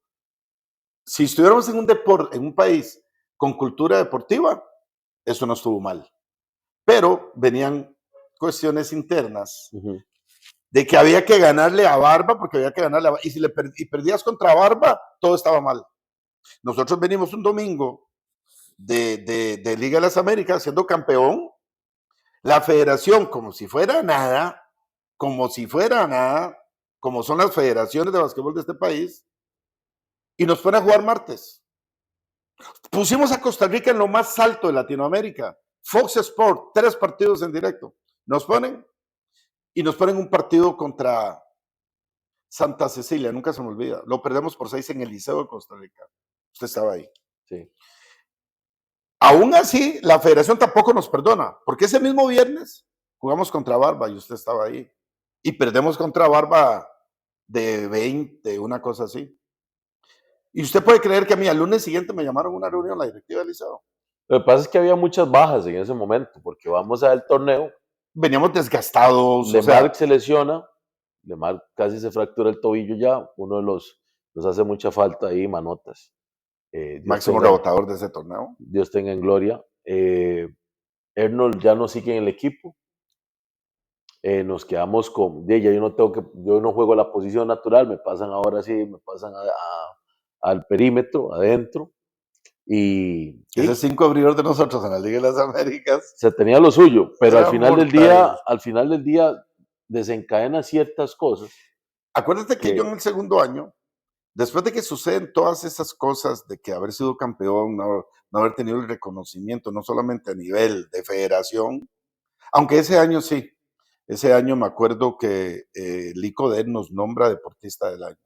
Si estuviéramos en un país con cultura deportiva, eso no estuvo mal. Pero venían cuestiones internas de que había que ganarle a Barba, porque había que ganarle a Barba, y si perdías contra Barba, todo estaba mal. Nosotros venimos un domingo de Liga de las Américas siendo campeón, la federación como si fuera nada, como son las federaciones de básquetbol de este país, y nos ponen a jugar martes. Pusimos a Costa Rica en lo más alto de Latinoamérica, Fox Sport, 3 partidos en directo. Nos ponen un partido contra Santa Cecilia, nunca se me olvida. Lo perdemos por 6 en el Liceo de Costa Rica. Usted estaba ahí. Sí. Aún así, la federación tampoco nos perdona, porque ese mismo viernes jugamos contra Barba y usted estaba ahí. Y perdemos contra Barba de 20, una cosa así. Y usted puede creer que a mí al lunes siguiente me llamaron a una reunión la directiva del Liceo. Lo que pasa es que había muchas bajas en ese momento, porque vamos al torneo. Veníamos desgastados. Lemar se lesiona, Lemar casi se fractura el tobillo ya, uno de nos hace mucha falta ahí, Manotas. Máximo rebotador de ese torneo. Dios tenga en gloria. Ernold ya no sigue en el equipo. Nos quedamos con, ya yo no juego la posición natural, me pasan al perímetro, adentro. Y ese 5 abridor de nosotros en la Liga de las Américas se tenía lo suyo, pero al final del día desencadena ciertas cosas. Acuérdate que yo en el segundo año, después de que suceden todas esas cosas, de que haber sido campeón, no haber tenido el reconocimiento, no solamente a nivel de federación, aunque ese año sí, ese año me acuerdo que Lico Der nos nombra deportista del año.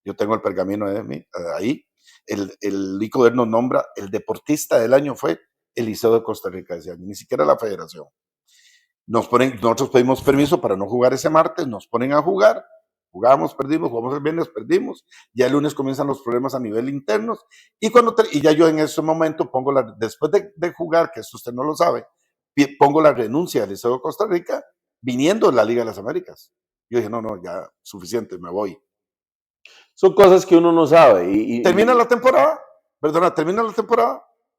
Yo tengo el pergamino de mí, ahí. El Lico Der nos nombra, el deportista del año fue el Liceo de Costa Rica ese año, ni siquiera la federación. Nosotros pedimos permiso para no jugar ese martes, nos ponen a jugar, jugamos, perdimos, jugamos el viernes, perdimos, ya el lunes comienzan los problemas a nivel internos, y ya yo en ese momento después de jugar, que eso usted no lo sabe, pongo la renuncia del Liceo de Costa Rica, viniendo de la Liga de las Américas. Yo dije, no, ya, suficiente, me voy. Son cosas que uno no sabe. Termina la temporada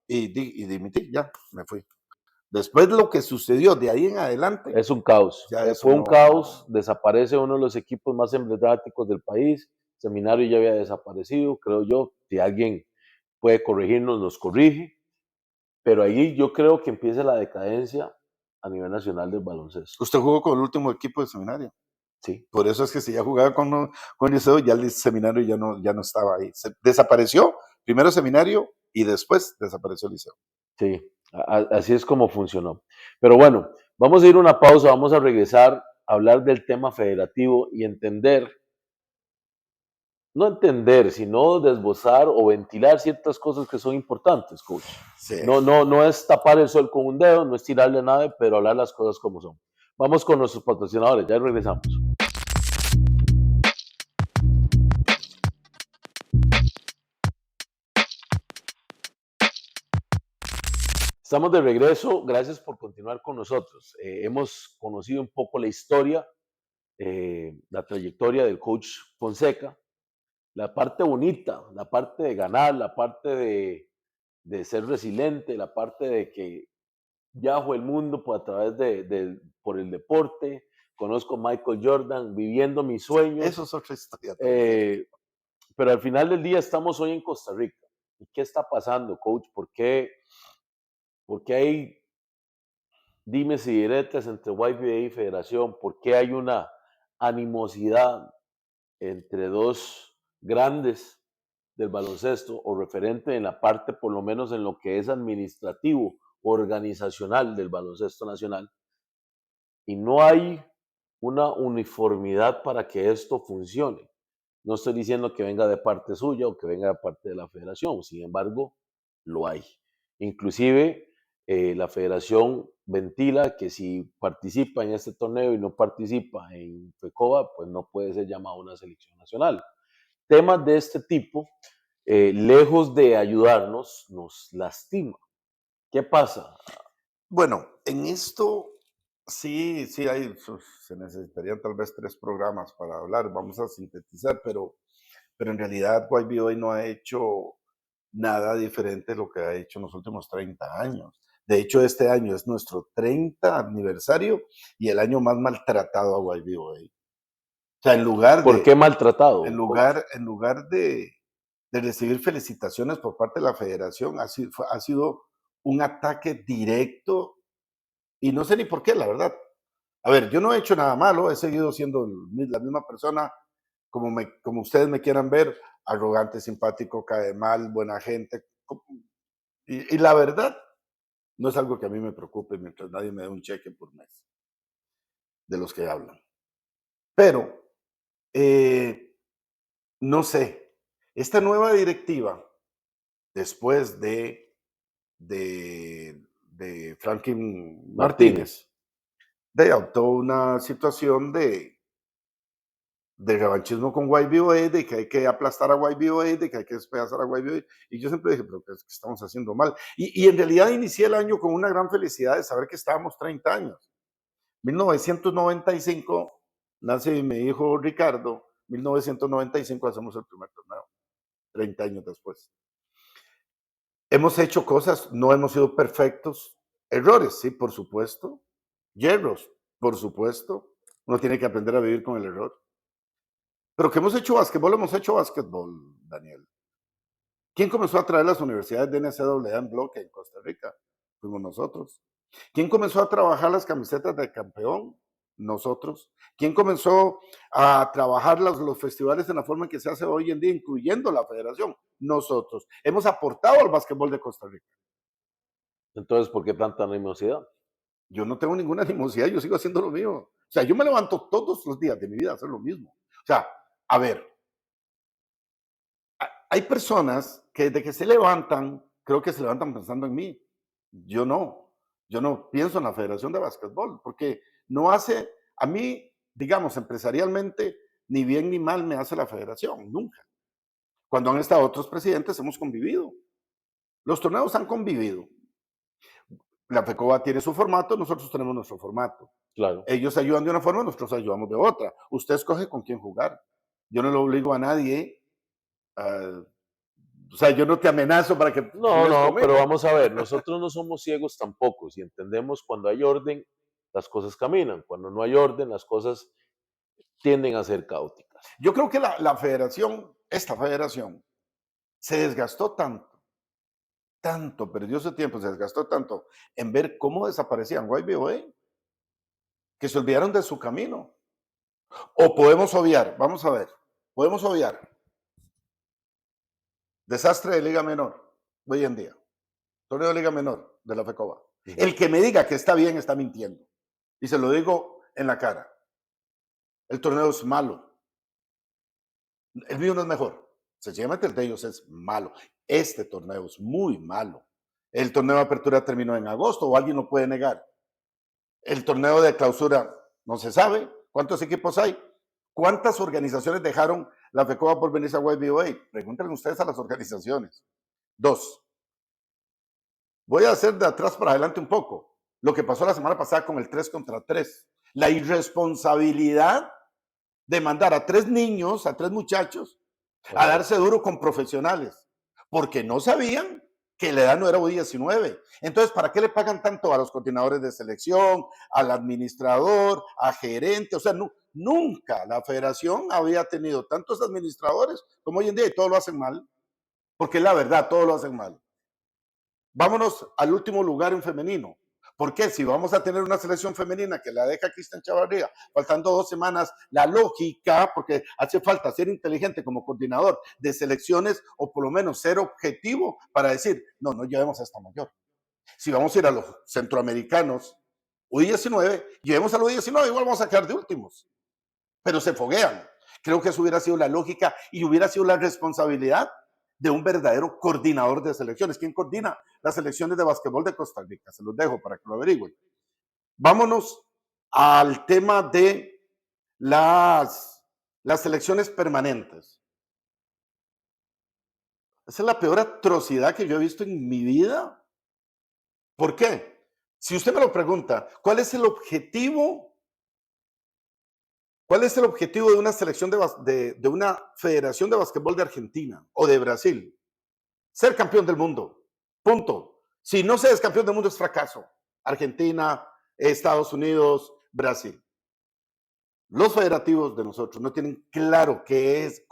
y dimití, ya, me fui. Después de lo que sucedió de ahí en adelante. Es un caos. Fue un caos, desaparece uno de los equipos más emblemáticos del país. Seminario ya había desaparecido, creo yo. Si alguien puede corregirnos, nos corrige. Pero ahí yo creo que empieza la decadencia a nivel nacional del baloncesto. Usted jugó con el último equipo de Seminario. Sí. Por eso es que si ya jugaba con el Liceo, ya el Seminario ya no estaba ahí. Desapareció Primero seminario y después desapareció el liceo. Sí, así es como funcionó. Pero bueno, vamos a ir a una pausa, vamos a regresar a hablar del tema federativo y entender, no entender, sino desbozar o ventilar ciertas cosas que son importantes, coach. Sí. No es tapar el sol con un dedo, no es tirarle a nadie, pero hablar las cosas como son. Vamos con nuestros patrocinadores, ya regresamos. Estamos de regreso, gracias por continuar con nosotros. Hemos conocido un poco la historia, la trayectoria del coach Fonseca, la parte bonita, la parte de ganar, la parte de ser resiliente, la parte de que viajo el mundo por, a través por el deporte, conozco a Michael Jordan, viviendo mis sueños. Eso es otra historia también. Pero al final del día estamos hoy en Costa Rica. ¿Y qué está pasando, coach? ¿Por qué hay dimes y diretes entre YBA y Federación? ¿Por qué hay una animosidad entre dos grandes del baloncesto o referente en la parte, por lo menos en lo que es administrativo, organizacional del baloncesto nacional? Y no hay una uniformidad para que esto funcione. No estoy diciendo que venga de parte suya o que venga de parte de la federación, sin embargo, lo hay. Inclusive, la federación ventila que si participa en este torneo y no participa en FECOBA, pues no puede ser llamado a una selección nacional. Temas de este tipo, lejos de ayudarnos, nos lastima. ¿Qué pasa? Bueno, en esto sí, se necesitarían tal vez 3 programas para hablar, vamos a sintetizar, pero en realidad YBOA no ha hecho nada diferente de lo que ha hecho en los últimos 30 años. De hecho, este año es nuestro 30 aniversario y el año más maltratado a YBOA. O sea, ¿Por qué maltratado, coach? en lugar de recibir felicitaciones por parte de la federación, ha sido un ataque directo y no sé ni por qué, la verdad. A ver, yo no he hecho nada malo, he seguido siendo la misma persona, como ustedes me quieran ver, arrogante, simpático, cae mal, buena gente. Y la verdad, no es algo que a mí me preocupe mientras nadie me dé un cheque por mes, de los que hablan. Pero, no sé, esta nueva directiva, después de Franklin Martínez. Martínez, adoptó una situación de revanchismo con YBOA, de que hay que aplastar a YBOA, de que hay que despedazar a YBOA. Y yo siempre dije, pero ¿qué estamos haciendo mal? Y en realidad inicié el año con una gran felicidad de saber que estábamos 30 años. 1995 nace mi hijo Ricardo, 1995 hacemos el primer torneo, 30 años después. Hemos hecho cosas, no hemos sido perfectos. Errores, sí, por supuesto. Hierros, por supuesto. Uno tiene que aprender a vivir con el error. Pero que hemos hecho básquetbol, Daniel. ¿Quién comenzó a traer las universidades de NCAA en bloque en Costa Rica? Fuimos nosotros. ¿Quién comenzó a trabajar las camisetas de campeón? Nosotros. ¿Quién comenzó a trabajar los festivales en la forma en que se hace hoy en día, incluyendo la federación? Nosotros. Hemos aportado al básquetbol de Costa Rica. Entonces, ¿por qué tanta animosidad? Yo no tengo ninguna animosidad, yo sigo haciendo lo mío. O sea, yo me levanto todos los días de mi vida a hacer lo mismo. O sea, a ver, hay personas que desde que se levantan, creo que se levantan pensando en mí. Yo no. Yo no pienso en la Federación de Básquetbol, porque no hace, a mí, digamos, empresarialmente, ni bien ni mal me hace la federación, nunca. Cuando han estado otros presidentes, hemos convivido. Los torneos han convivido. La FECOBA tiene su formato, nosotros tenemos nuestro formato. Claro. Ellos ayudan de una forma, nosotros ayudamos de otra. Usted escoge con quién jugar. Yo no le obligo a nadie a o sea, yo no te amenazo para que No, juegues no, pero conmigo. vamos a ver, nosotros no somos ciegos tampoco. Si entendemos cuando hay orden, las cosas caminan. Cuando no hay orden, las cosas tienden a ser caóticas. Yo creo que la federación, esta federación, se desgastó tanto, perdió su tiempo, se desgastó tanto en ver cómo desaparecían YBOA, que se olvidaron de su camino. O podemos obviar, vamos a ver, podemos obviar Desastre de Liga Menor, hoy en día. Torneo de Liga Menor de la FECOBA. El que me diga que está bien está mintiendo. Y se lo digo en la cara. El torneo es malo. El mío no es mejor. Sencillamente el de ellos es malo. Este torneo es muy malo. El torneo de apertura terminó en agosto, o alguien lo puede negar. El torneo de clausura no se sabe. ¿Cuántos equipos hay? ¿Cuántas organizaciones dejaron la FECOBA por venirse a YBOA? Pregúntenle ustedes a las organizaciones. 2. Voy a hacer de atrás para adelante un poco. Lo que pasó la semana pasada con el 3 contra 3. La irresponsabilidad de mandar a 3 niños, a 3 muchachos, a darse duro con profesionales, porque no sabían que la edad no era U19. Entonces, ¿para qué le pagan tanto a los coordinadores de selección, al administrador, a gerente? O sea, nunca la federación había tenido tantos administradores como hoy en día, y todos lo hacen mal, porque es la verdad, todos lo hacen mal. Vámonos al último lugar en femenino. ¿Por qué? Si vamos a tener una selección femenina que la deja Cristian Chavarría, faltando 2 semanas, la lógica, porque hace falta ser inteligente como coordinador de selecciones, o por lo menos ser objetivo para decir, no llevemos a esta mayor. Si vamos a ir a los centroamericanos, U19, llevemos a los U19, igual vamos a quedar de últimos. Pero se foguean. Creo que eso hubiera sido la lógica y hubiera sido la responsabilidad de un verdadero coordinador de selecciones. ¿Quién coordina las selecciones de básquetbol de Costa Rica? Se los dejo para que lo averigüen. Vámonos al tema de las selecciones permanentes. Esa es la peor atrocidad que yo he visto en mi vida. ¿Por qué? Si usted me lo pregunta, ¿cuál es el objetivo? ¿Cuál es el objetivo de una selección de una federación de básquetbol de Argentina o de Brasil? Ser campeón del mundo. Punto. Si no se es campeón del mundo es fracaso. Argentina, Estados Unidos, Brasil. Los federativos de nosotros no tienen claro qué es,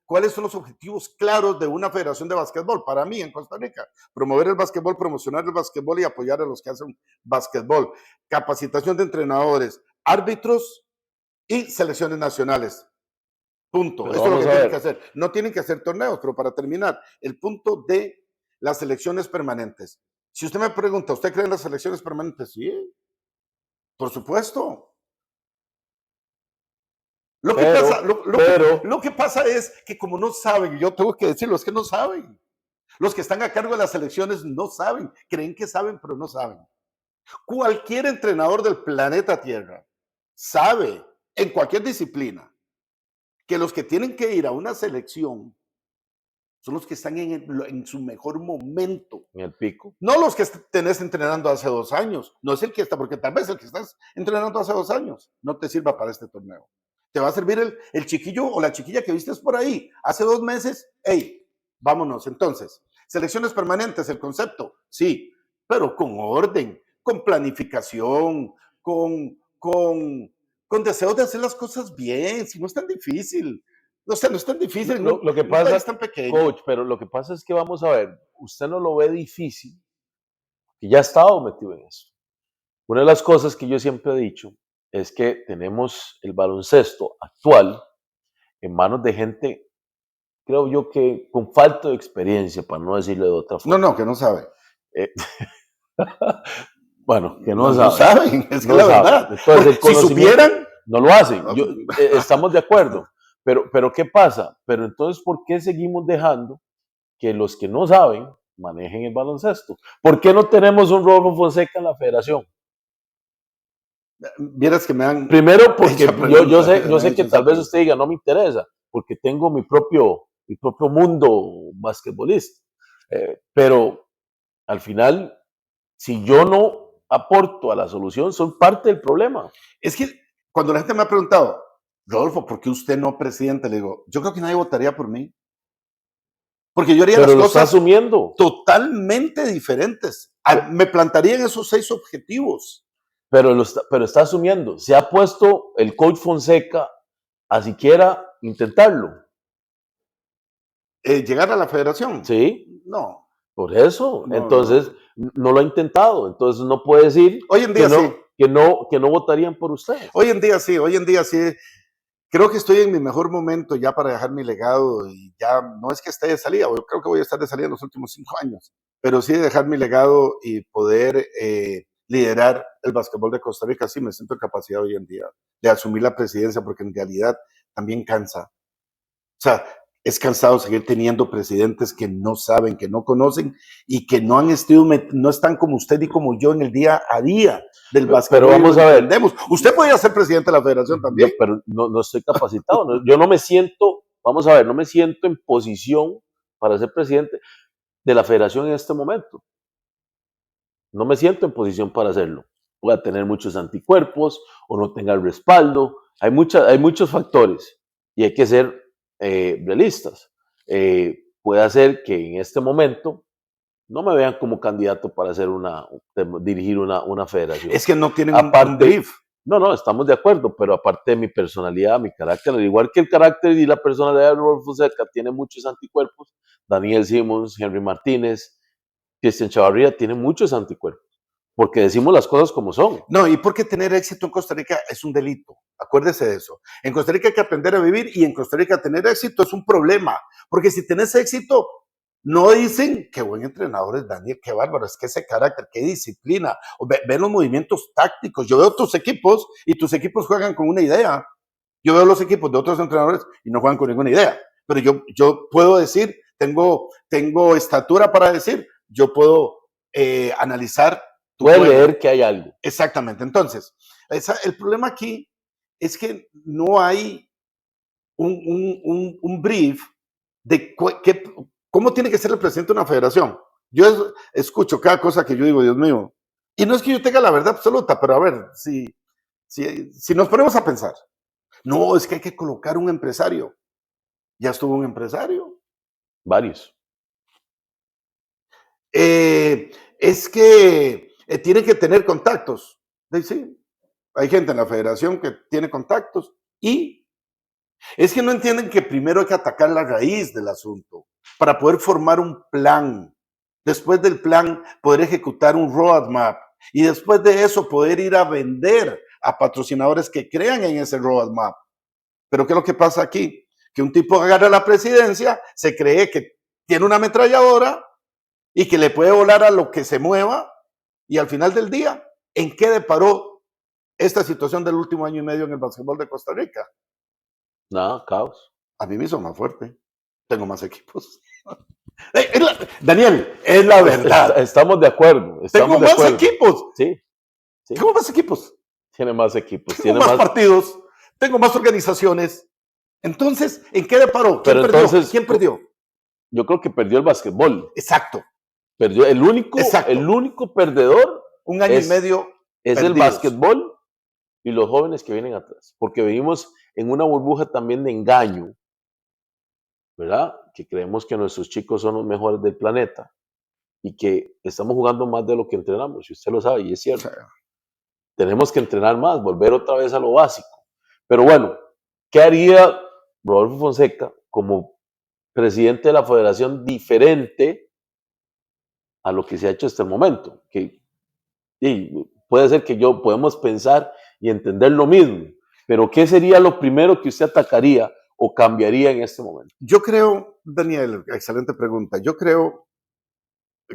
cuáles son los objetivos claros de una federación de básquetbol. Para mí, en Costa Rica, promover el básquetbol, promocionar el básquetbol y apoyar a los que hacen básquetbol. Capacitación de entrenadores, árbitros y selecciones nacionales. Punto. Pero esto es lo que tienen que hacer. No tienen que hacer torneos, pero para terminar, el punto de las selecciones permanentes. Si usted me pregunta, ¿usted cree en las selecciones permanentes? Sí, por supuesto. Lo que pasa es que como no saben, yo tengo que decirlo, es que no saben. Los que están a cargo de las selecciones no saben, creen que saben, pero no saben. Cualquier entrenador del planeta Tierra sabe, en cualquier disciplina, que los que tienen que ir a una selección son los que están en su mejor momento. En el pico. No los que tenés entrenando hace 2 años. No es el que está, porque tal vez el que estás entrenando hace 2 años no te sirva para este torneo. Te va a servir el chiquillo o la chiquilla que vistes por ahí hace 2 meses. Hey, vámonos. Entonces, selecciones permanentes, el concepto, sí, pero con orden, con planificación, con deseos de hacer las cosas bien, si no es tan difícil. O sea, no es tan difícil, lo que pasa es tan pequeño. Coach, pero lo que pasa es que vamos a ver, usted no lo ve difícil, que ya ha estado metido en eso. Una de las cosas que yo siempre he dicho es que tenemos el baloncesto actual en manos de gente, creo yo que con falta de experiencia, para no decirlo de otra forma. No, que no sabe. Bueno, que no saben, es que no la verdad. Entonces, si supieran, no lo hacen. Estamos de acuerdo. Pero ¿qué pasa? Pero entonces, ¿por qué seguimos dejando que los que no saben manejen el baloncesto? ¿Por qué no tenemos un Rodolfo Fonseca en la federación? Vieras que me han... Primero, porque yo sé que tal vez usted diga, no me interesa, porque tengo mi propio mundo basquetbolista. Pero al final, si yo no aporto a la solución, soy parte del problema. Es que cuando la gente me ha preguntado, Rodolfo, ¿por qué usted no presidente? Le digo, yo creo que nadie votaría por mí. Porque yo haría las cosas asumiendo. Totalmente diferentes. Me plantaría en esos 6 objetivos. Pero está asumiendo. ¿Se ha puesto el coach Fonseca a siquiera intentarlo? ¿Llegar a la federación? Sí. No. Por eso. Entonces, no lo ha intentado. Entonces, no puede decir hoy en día que no votarían por usted. Hoy en día sí. Creo que estoy en mi mejor momento ya para dejar mi legado y ya no es que esté de salida, yo creo que voy a estar de salida en los últimos 5 años, pero sí dejar mi legado y poder liderar el básquetbol de Costa Rica. Sí, me siento en capacidad hoy en día de asumir la presidencia porque en realidad también cansa. O sea, es cansado seguir teniendo presidentes que no saben, que no conocen y que no han estado, no están como usted y como yo en el día a día del básquetbol. Pero vamos a ver. Usted podría ser presidente de la federación también. Pero no estoy capacitado. Yo no me siento, vamos a ver, no me siento en posición para ser presidente de la federación en este momento. No me siento en posición para hacerlo. Voy a tener muchos anticuerpos o no tenga el respaldo. Hay muchos factores y hay que ser realistas. Puede ser que en este momento no me vean como candidato para dirigir una federación. Es que no tienen un brief. No, estamos de acuerdo, pero aparte de mi personalidad, mi carácter, al igual que el carácter y la personalidad de Rodolfo Fonseca tiene muchos anticuerpos, Daniel Simmons, Henry Martínez, Cristian Chavarría tienen muchos anticuerpos, porque decimos las cosas como son. No, y porque tener éxito en Costa Rica es un delito, acuérdese de eso. En Costa Rica hay que aprender a vivir y en Costa Rica tener éxito es un problema, porque si tenés éxito, no dicen qué buen entrenador es Daniel, qué bárbaro, es que ese carácter, qué disciplina, ven los movimientos tácticos. Yo veo tus equipos y tus equipos juegan con una idea. Yo veo los equipos de otros entrenadores y no juegan con ninguna idea. Pero yo puedo decir, tengo estatura para decir, yo puedo analizar. Puede leer que hay algo. Exactamente. Entonces, el problema aquí es que no hay un brief de cómo tiene que ser el presidente de una federación. Yo escucho cada cosa que yo digo, Dios mío. Y no es que yo tenga la verdad absoluta, pero a ver, si nos ponemos a pensar, no, es que hay que colocar un empresario. Ya estuvo un empresario. Varios. Es que tiene que tener contactos. Sí, hay gente en la federación que tiene contactos y es que no entienden que primero hay que atacar la raíz del asunto para poder formar un plan. Después del plan, poder ejecutar un roadmap y después de eso poder ir a vender a patrocinadores que crean en ese roadmap. Pero ¿qué es lo que pasa aquí? Que un tipo agarra la presidencia, se cree que tiene una ametralladora y que le puede volar a lo que se mueva y al final del día, ¿en qué deparó esta situación del último año y medio en el básquetbol de Costa Rica? Nada, caos. A mí me hizo más fuerte. Tengo más equipos. Daniel, es la verdad. Estamos de acuerdo. Tengo más equipos. Sí. Tengo más equipos. Tiene más equipos. Tengo más partidos. Tengo más organizaciones. Entonces, ¿en qué deparó? ¿Quién perdió? Yo creo que perdió el básquetbol. Exacto. Perdió el único perdedor. Un año y medio. Es el básquetbol y los jóvenes que vienen atrás. Porque venimos en una burbuja también de engaño, ¿verdad? Que creemos que nuestros chicos son los mejores del planeta y que estamos jugando más de lo que entrenamos. Y usted lo sabe y es cierto. Sí. Tenemos que entrenar más, volver otra vez a lo básico. Pero bueno, ¿qué haría Rodolfo Fonseca como presidente de la federación diferente a lo que se ha hecho hasta el momento? Que puede ser que podemos pensar y entender lo mismo, pero ¿qué sería lo primero que usted atacaría o cambiaría en este momento? Yo creo, Daniel, excelente pregunta. Yo creo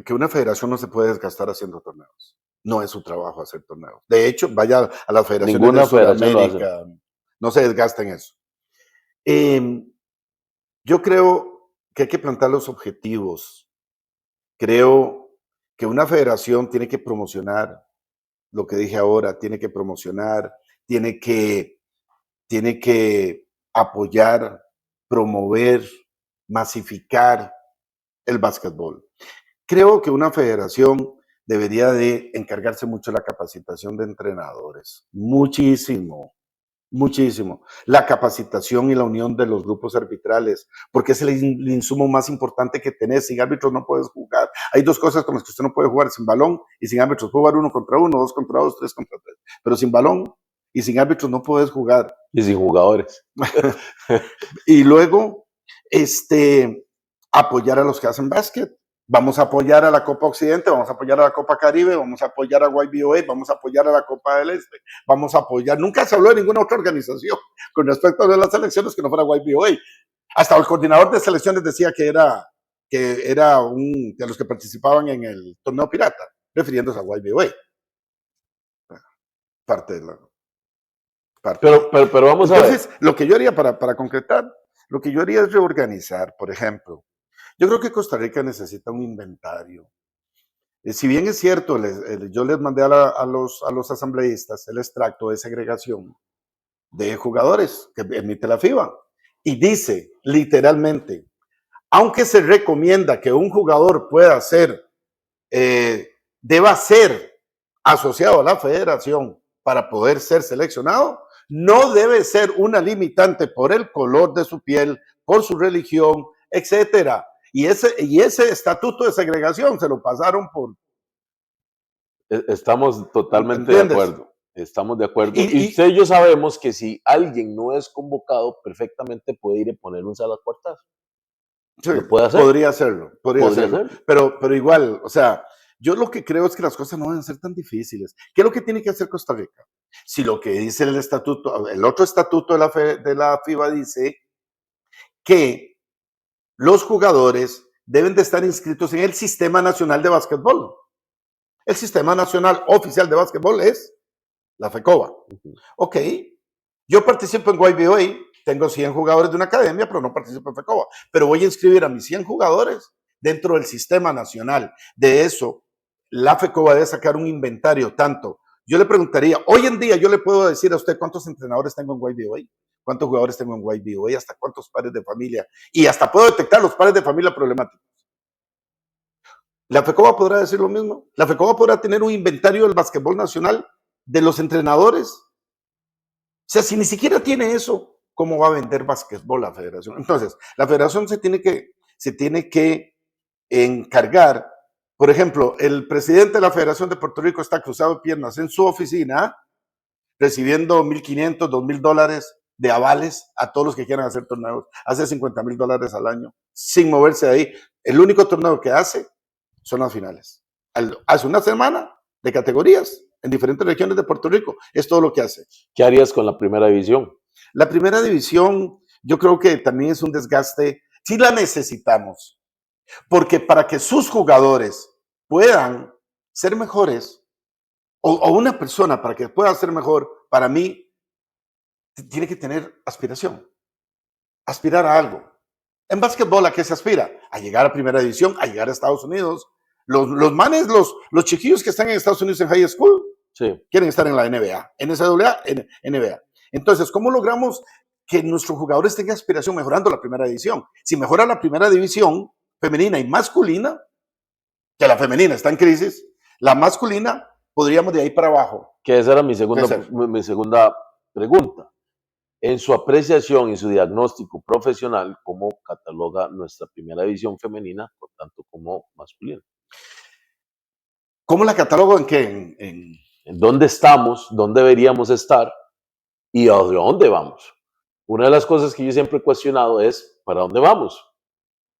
que una federación no se puede desgastar haciendo torneos. No es su trabajo hacer torneos. De hecho, vaya a las federaciones de Sudamérica, no se desgasta en eso. Yo creo que hay que plantar los objetivos. Creo que una federación tiene que promocionar lo que dije ahora, tiene que promocionar, tiene que apoyar, promover, masificar el básquetbol. Creo que una federación debería de encargarse mucho de la capacitación de entrenadores. Muchísimo. La capacitación y la unión de los grupos arbitrales, porque es el insumo más importante que tenés. Sin árbitros no puedes jugar. Hay dos cosas con las que usted no puede jugar: sin balón y sin árbitros. Puede jugar 1 contra 1, 2 contra 2, 3 contra 3. Pero sin balón y sin árbitros no puedes jugar. Y sin jugadores. Y luego, apoyar a los que hacen básquet. Vamos a apoyar a la Copa Occidente, vamos a apoyar a la Copa Caribe, vamos a apoyar a YBOA, vamos a apoyar a la Copa del Este, vamos a apoyar. Nunca se habló de ninguna otra organización con respecto a las selecciones que no fuera YBOA. Hasta el coordinador de selecciones decía que era de los que participaban en el torneo pirata, refiriéndose a YBOA. Parte de la... Pero vamos a ver. Entonces, lo que yo haría para concretar, lo que yo haría es reorganizar, por ejemplo. Yo creo que Costa Rica necesita un inventario. Si bien es cierto, yo les mandé a los asambleístas el extracto de segregación de jugadores que emite la FIBA y dice literalmente, aunque se recomienda que un jugador deba ser asociado a la federación para poder ser seleccionado, no debe ser una limitante por el color de su piel, por su religión, etcétera. Y ese estatuto de segregación se lo pasaron por... Estamos totalmente ¿Entiendes? de acuerdo. Estamos de acuerdo. Y usted y yo sabemos que si alguien no es convocado, perfectamente puede ir a poner un salacuartazo. Sí, ¿Lo puede hacer? podría hacerlo. Pero igual, o sea, yo lo que creo es que las cosas no van a ser tan difíciles. ¿Qué es lo que tiene que hacer Costa Rica? Si lo que dice el estatuto, el otro estatuto de la FIBA dice que los jugadores deben de estar inscritos en el Sistema Nacional de Básquetbol. El Sistema Nacional Oficial de Básquetbol es la FECOBA. Ok, yo participo en YBOA, tengo 100 jugadores de una academia, pero no participo en FECOBA. Pero voy a inscribir a mis 100 jugadores dentro del Sistema Nacional. De eso, la FECOBA debe sacar un inventario tanto. Yo le preguntaría, hoy en día yo le puedo decir a usted cuántos entrenadores tengo en YBOA, cuántos jugadores tengo en YBOA, hasta cuántos padres de familia, y hasta puedo detectar los padres de familia problemáticos. La FECOBA podrá decir lo mismo. La FECOBA podrá tener un inventario del básquetbol nacional de los entrenadores. O sea, si ni siquiera tiene eso, ¿cómo va a vender básquetbol la federación? Entonces, la federación se tiene que encargar. Por ejemplo, el presidente de la Federación de Puerto Rico está cruzado de piernas en su oficina, recibiendo $1,500, $2,000 de avales a todos los que quieran hacer torneos. Hace $50,000 al año, sin moverse de ahí. El único torneo que hace son las finales. Hace una semana de categorías en diferentes regiones de Puerto Rico. Es todo lo que hace. ¿Qué harías con la primera división? La primera división, yo creo que también es un desgaste. Sí la necesitamos, porque para que sus jugadores puedan ser mejores, o una persona para que pueda ser mejor, para mí, tiene que tener aspiración, aspirar a algo. En básquetbol, ¿a qué se aspira? A llegar a primera división, a llegar a Estados Unidos. Los manes, los chiquillos que están en Estados Unidos en high school, sí, quieren estar en la NBA, NCAA, NBA. Entonces, ¿cómo logramos que nuestros jugadores tengan aspiración mejorando la primera división? Si mejora la primera división femenina y masculina, que la femenina está en crisis, la masculina podríamos de ahí para abajo. Que esa era mi segunda pregunta. En su apreciación y su diagnóstico profesional, ¿cómo cataloga nuestra primera división femenina, por tanto como masculina? ¿Cómo la catalogo en qué? ¿En dónde estamos? ¿Dónde deberíamos estar? ¿Y a dónde vamos? Una de las cosas que yo siempre he cuestionado es, ¿para dónde vamos?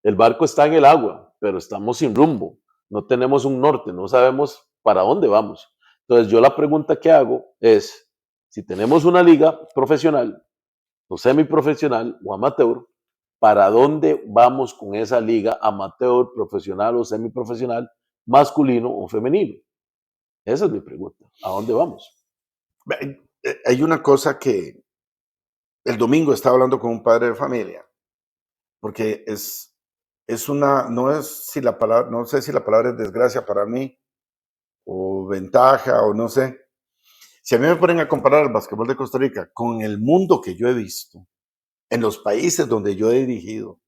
El barco está en el agua, pero estamos sin rumbo. No tenemos un norte, no sabemos para dónde vamos. Entonces yo la pregunta que hago es, si tenemos una liga profesional, o semiprofesional o amateur, ¿para dónde vamos con esa liga amateur, profesional o semiprofesional, masculino o femenino? Esa es mi pregunta. ¿A dónde vamos? Hay una cosa que el domingo estaba hablando con un padre de familia, porque no sé si la palabra es desgracia para mí, o ventaja, o no sé. Si a mí me ponen a comparar el básquetbol de Costa Rica con el mundo que yo he visto, en los países donde yo he dirigido,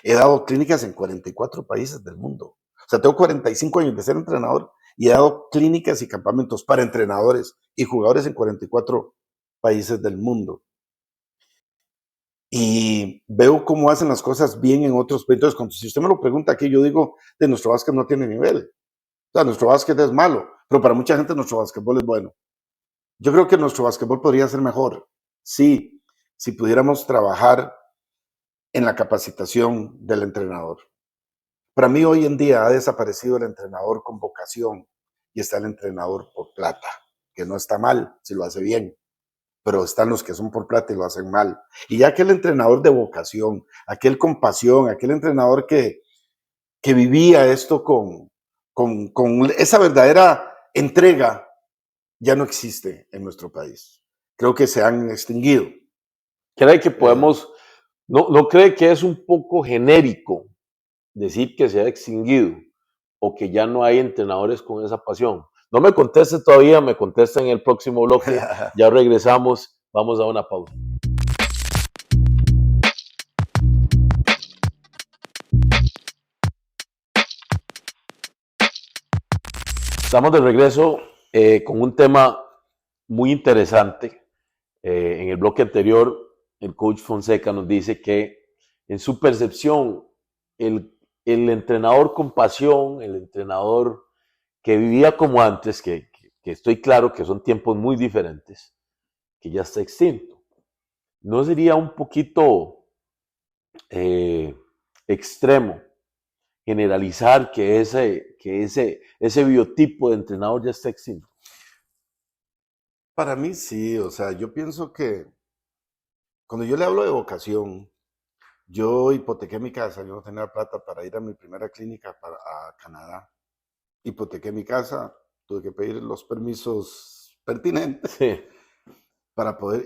he dado clínicas en 44 países del mundo. O sea, tengo 45 años de ser entrenador y he dado clínicas y campamentos para entrenadores y jugadores en 44 países del mundo. Y veo cómo hacen las cosas bien en otros países. Entonces, si usted me lo pregunta aquí, yo digo, de nuestro básquet no tiene nivel. O sea, nuestro básquet es malo, pero para mucha gente nuestro básquetbol es bueno. Yo creo que nuestro básquetbol podría ser mejor, sí, si pudiéramos trabajar en la capacitación del entrenador. Para mí hoy en día ha desaparecido el entrenador con vocación y está el entrenador por plata, que no está mal si lo hace bien, pero están los que son por plata y lo hacen mal. Y ya aquel entrenador de vocación, aquel con pasión, aquel entrenador que vivía esto con esa verdadera entrega, ya no existe en nuestro país. Creo que se han extinguido. ¿Cree que podemos, no cree que es un poco genérico decir que se ha extinguido o que ya no hay entrenadores con esa pasión? No me conteste todavía, me contesta en el próximo bloque. Ya regresamos, vamos a una pausa. Estamos de regreso con un tema muy interesante. En el bloque anterior, el coach Fonseca nos dice que en su percepción, el entrenador con pasión, el entrenador que vivía como antes, que estoy claro que son tiempos muy diferentes, que ya está extinto. ¿No sería un poquito extremo generalizar que ese biotipo de entrenador ya está extinto? Para mí sí, o sea, yo pienso que cuando yo le hablo de vocación, yo hipotequé mi casa, yo no tenía plata para ir a mi primera clínica a Canadá. Hipotequé mi casa, tuve que pedir los permisos pertinentes Sí. para poder,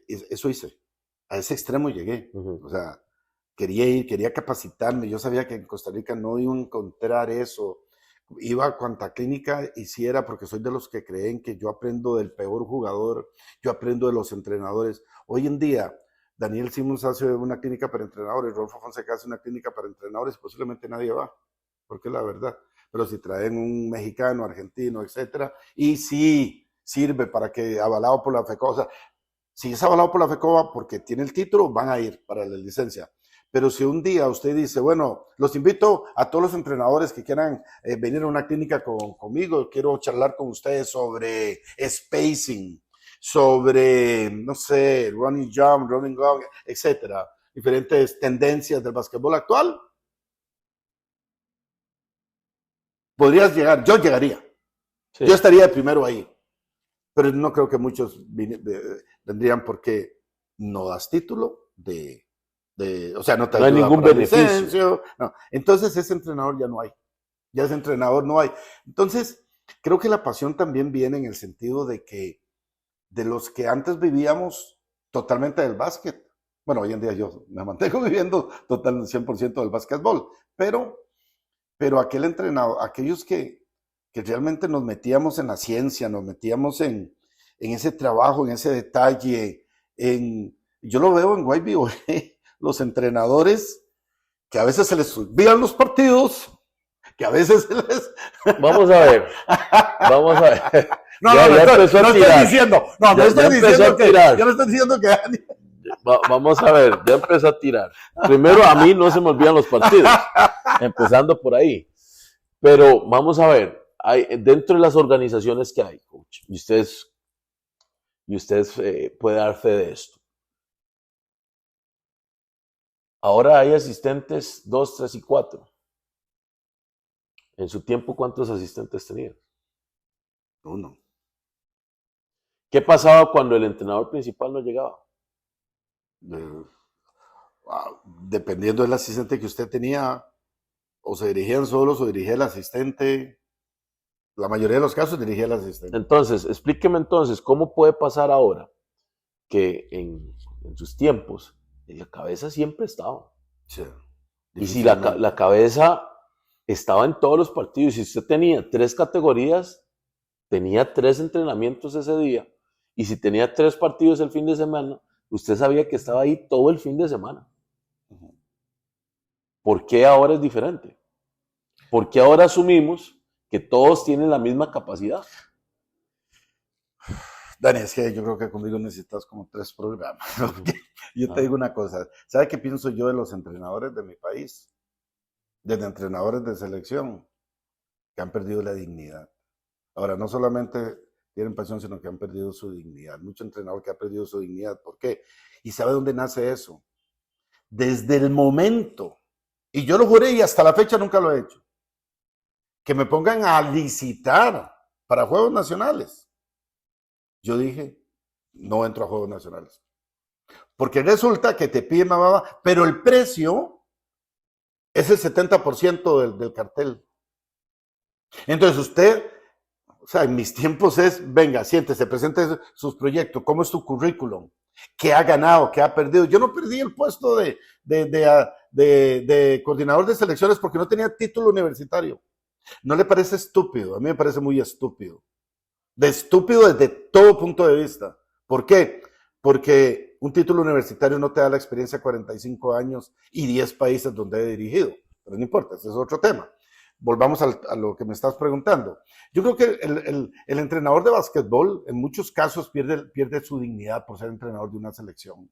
eso hice, a ese extremo llegué, Uh-huh. o sea, quería ir, quería capacitarme, yo sabía que en Costa Rica no iba a encontrar eso, iba a cuanta clínica hiciera porque soy de los que creen que yo aprendo del peor jugador, yo aprendo de los entrenadores. Hoy en día, Daniel Simons hace una clínica para entrenadores, Rolfo Fonseca hace una clínica para entrenadores, posiblemente nadie va, porque es la verdad. Pero si traen un mexicano, argentino, etcétera, y sí sirve para que, avalado por la FECOSA, si es avalado por la FECOBA porque tiene el título, van a ir para la licencia. Pero si un día usted dice, bueno, los invito a todos los entrenadores que quieran venir a una clínica conmigo, quiero charlar con ustedes sobre spacing, sobre, no sé, running jump, running gun, etcétera, diferentes tendencias del básquetbol actual, podrías llegar, yo llegaría, Sí. yo estaría de primero ahí, pero no creo que muchos vendrían porque no das título o sea, no te No hay ayuda ningún para el beneficio. licencio, no. Entonces ese entrenador ya no hay, ya ese entrenador no hay. Entonces, creo que la pasión también viene en el sentido de que de los que antes vivíamos totalmente del básquet, bueno, hoy en día yo me mantengo viviendo total 100% del básquetbol, pero aquel entrenador, aquellos que realmente nos metíamos en la ciencia, nos metíamos en ese trabajo, en ese detalle, yo lo veo en YBO, los entrenadores que a veces se les olvidan los partidos, que a veces se les... Vamos a ver, vamos a ver. No, Ya, no, ya no, empezó a estoy tirar. diciendo, no, no Ya estoy empezó diciendo a que, tirar. yo no estoy diciendo que... Vamos a ver, ya empezó a tirar. Primero, a mí no se me olvidan los partidos, empezando por ahí. Pero vamos a ver, dentro de las organizaciones que hay, coach, y usted puede dar fe de esto. Ahora hay asistentes 2, 3 y 4. En su tiempo, ¿cuántos asistentes tenía? Uno. ¿Qué pasaba cuando el entrenador principal no llegaba? Dependiendo del asistente que usted tenía, o se dirigían solos o dirigía el asistente. La mayoría de los casos dirigía el asistente. Entonces, explíqueme entonces, ¿cómo puede pasar ahora que en sus tiempos la cabeza siempre estaba? Sí, Y si la cabeza estaba en todos los partidos, si usted tenía 3 categorías, tenía 3 entrenamientos ese día, y si tenía 3 partidos el fin de semana, usted sabía que estaba ahí todo el fin de semana. ¿Por qué ahora es diferente? ¿Por qué ahora asumimos que todos tienen la misma capacidad? Dani, es que yo creo que conmigo necesitas como 3 programas. Yo te digo una cosa, ¿sabe qué pienso yo de los entrenadores de mi país? Desde entrenadores de selección, que han perdido la dignidad. Ahora, no solamente tienen pasión, sino que han perdido su dignidad. Mucho entrenador que ha perdido su dignidad. ¿Por qué? ¿Y sabe dónde nace eso? Desde el momento Y yo lo juré y hasta la fecha nunca lo he hecho. Que me pongan a licitar para Juegos Nacionales. Yo dije, no entro a Juegos Nacionales. Porque resulta que te piden pero el precio es el 70% del cartel. Entonces usted, o sea, en mis tiempos es, venga, siéntese, presente sus proyectos, cómo es tu currículum, qué ha ganado, qué ha perdido. Yo no perdí el puesto de coordinador de selecciones porque no tenía título universitario. ¿No le parece estúpido? A mí me parece muy estúpido. De estúpido desde todo punto de vista. ¿Por qué? Porque un título universitario no te da la experiencia de 45 años y 10 países donde he dirigido. Pero no importa, ese es otro tema. Volvamos a lo que me estás preguntando. Yo creo que el entrenador de básquetbol en muchos casos pierde su dignidad por ser entrenador de una selección.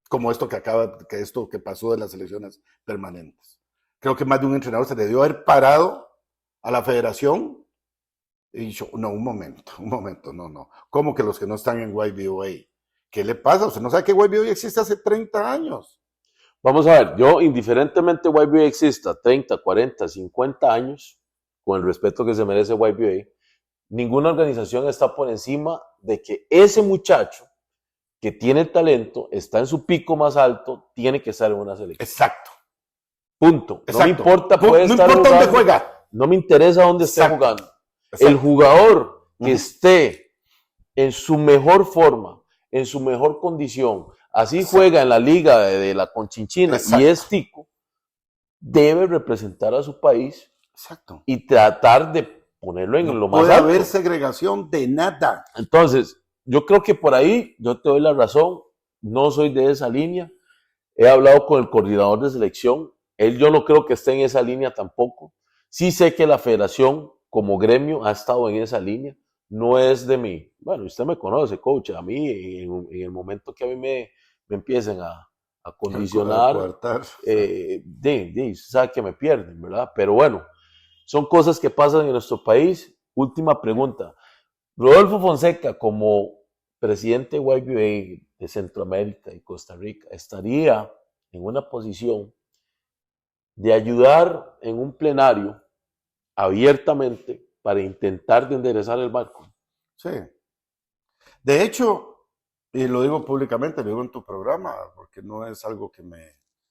Como esto que pasó de las selecciones permanentes. Creo que más de un entrenador se le debió haber parado a la federación y dicho, no, un momento, no. ¿Cómo que los que no están en YBOA? ¿Qué le pasa? Usted no sabe que YBOA existe hace 30 años. Vamos a ver, yo indiferentemente YBA exista 30, 40, 50 años, con el respeto que se merece YBA, ninguna organización está por encima de que ese muchacho que tiene talento, está en su pico más alto, tiene que estar en una selección. Exacto. Punto. Exacto. No me importa, puede no estar importa jugando, dónde juega. No me interesa dónde esté jugando. Exacto. El jugador que esté en su mejor forma, en su mejor condición, así juega en la liga de la Conchinchina y es tico, debe representar a su país y tratar de ponerlo en lo más alto. No puede haber segregación de nada. Entonces, yo creo que por ahí yo te doy la razón, no soy de esa línea. He hablado con el coordinador de selección, yo no creo que esté en esa línea tampoco. Sí sé que la federación como gremio ha estado en esa línea, no es de mí. Bueno, usted me conoce, coach, a mí en el momento que a mí me empiecen a condicionar, sabe que me pierden, ¿verdad? Pero bueno, son cosas que pasan en nuestro país. Última pregunta. Rodolfo Fonseca, como presidente de YBA de Centroamérica y Costa Rica, estaría en una posición de ayudar en un plenario abiertamente para intentar de enderezar el barco. Sí. De hecho, y lo digo públicamente, lo digo en tu programa, porque no es algo que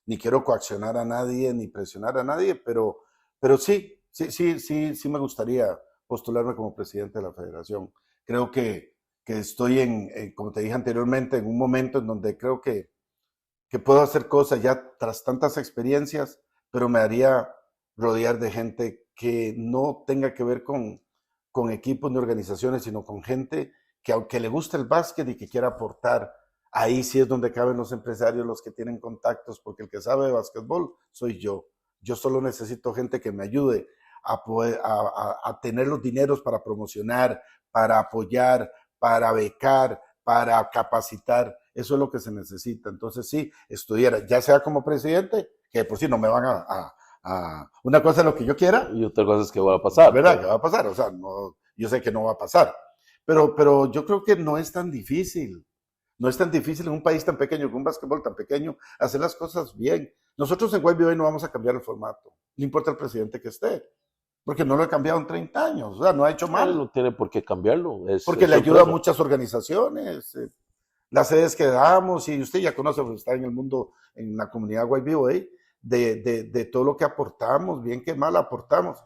ni quiero coaccionar a nadie, ni presionar a nadie, pero sí me gustaría postularme como presidente de la federación. Creo que estoy como te dije anteriormente, en un momento en donde creo que puedo hacer cosas ya tras tantas experiencias, pero me haría rodear de gente que no tenga que ver con equipos ni organizaciones, sino con gente que aunque le guste el básquet y que quiera aportar, ahí sí es donde caben los empresarios, los que tienen contactos, porque el que sabe de básquetbol soy yo. Yo solo necesito gente que me ayude a tener los dineros para promocionar, para apoyar, para becar, para capacitar. Eso es lo que se necesita. Entonces sí, estudiar, ya sea como presidente, que por sí no me van una cosa es lo que yo quiera. Y otra cosa es que va a pasar. ¿Verdad? ¿Qué va a pasar? O sea, no, yo sé que no va a pasar. Pero yo creo que no es tan difícil. No es tan difícil en un país tan pequeño, con un básquetbol tan pequeño, hacer las cosas bien. Nosotros en YBA no vamos a cambiar el formato. No importa el presidente que esté. Porque no lo he cambiado en 30 años. O sea, no ha hecho mal. No tiene por qué cambiarlo. Porque le ayuda a muchas organizaciones. Las sedes que damos, y usted ya conoce, pues está en el mundo, en la comunidad YBA, de todo lo que aportamos, bien que mal aportamos.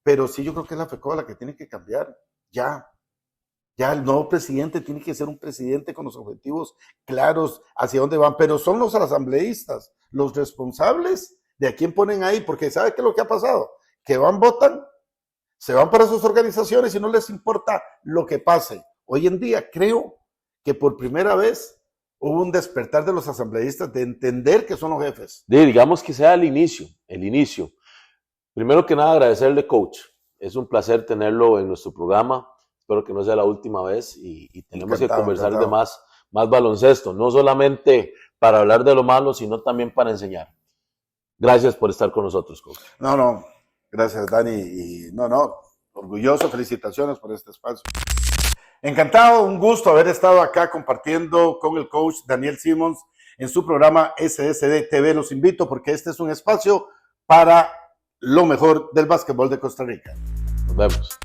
Pero sí, yo creo que es la FECOA la que tiene que cambiar. Ya el nuevo presidente tiene que ser un presidente con los objetivos claros hacia dónde van, pero son los asambleístas los responsables de a quién ponen ahí, porque ¿sabe qué es lo que ha pasado? Que votan, se van para sus organizaciones y no les importa lo que pase. Hoy en día creo que por primera vez hubo un despertar de los asambleístas de entender que son los jefes. Digamos que sea el inicio. Primero que nada, agradecerle, coach. Es un placer tenerlo en nuestro programa. Espero que no sea la última vez y tenemos que conversar de más baloncesto, no solamente para hablar de lo malo, sino también para enseñar. Gracias por estar con nosotros, coach. No, gracias, Dani. Y orgulloso, felicitaciones por este espacio. Encantado, un gusto haber estado acá compartiendo con el coach Daniel Simmons en su programa SSD TV. Los invito porque este es un espacio para lo mejor del básquetbol de Costa Rica. Nos vemos.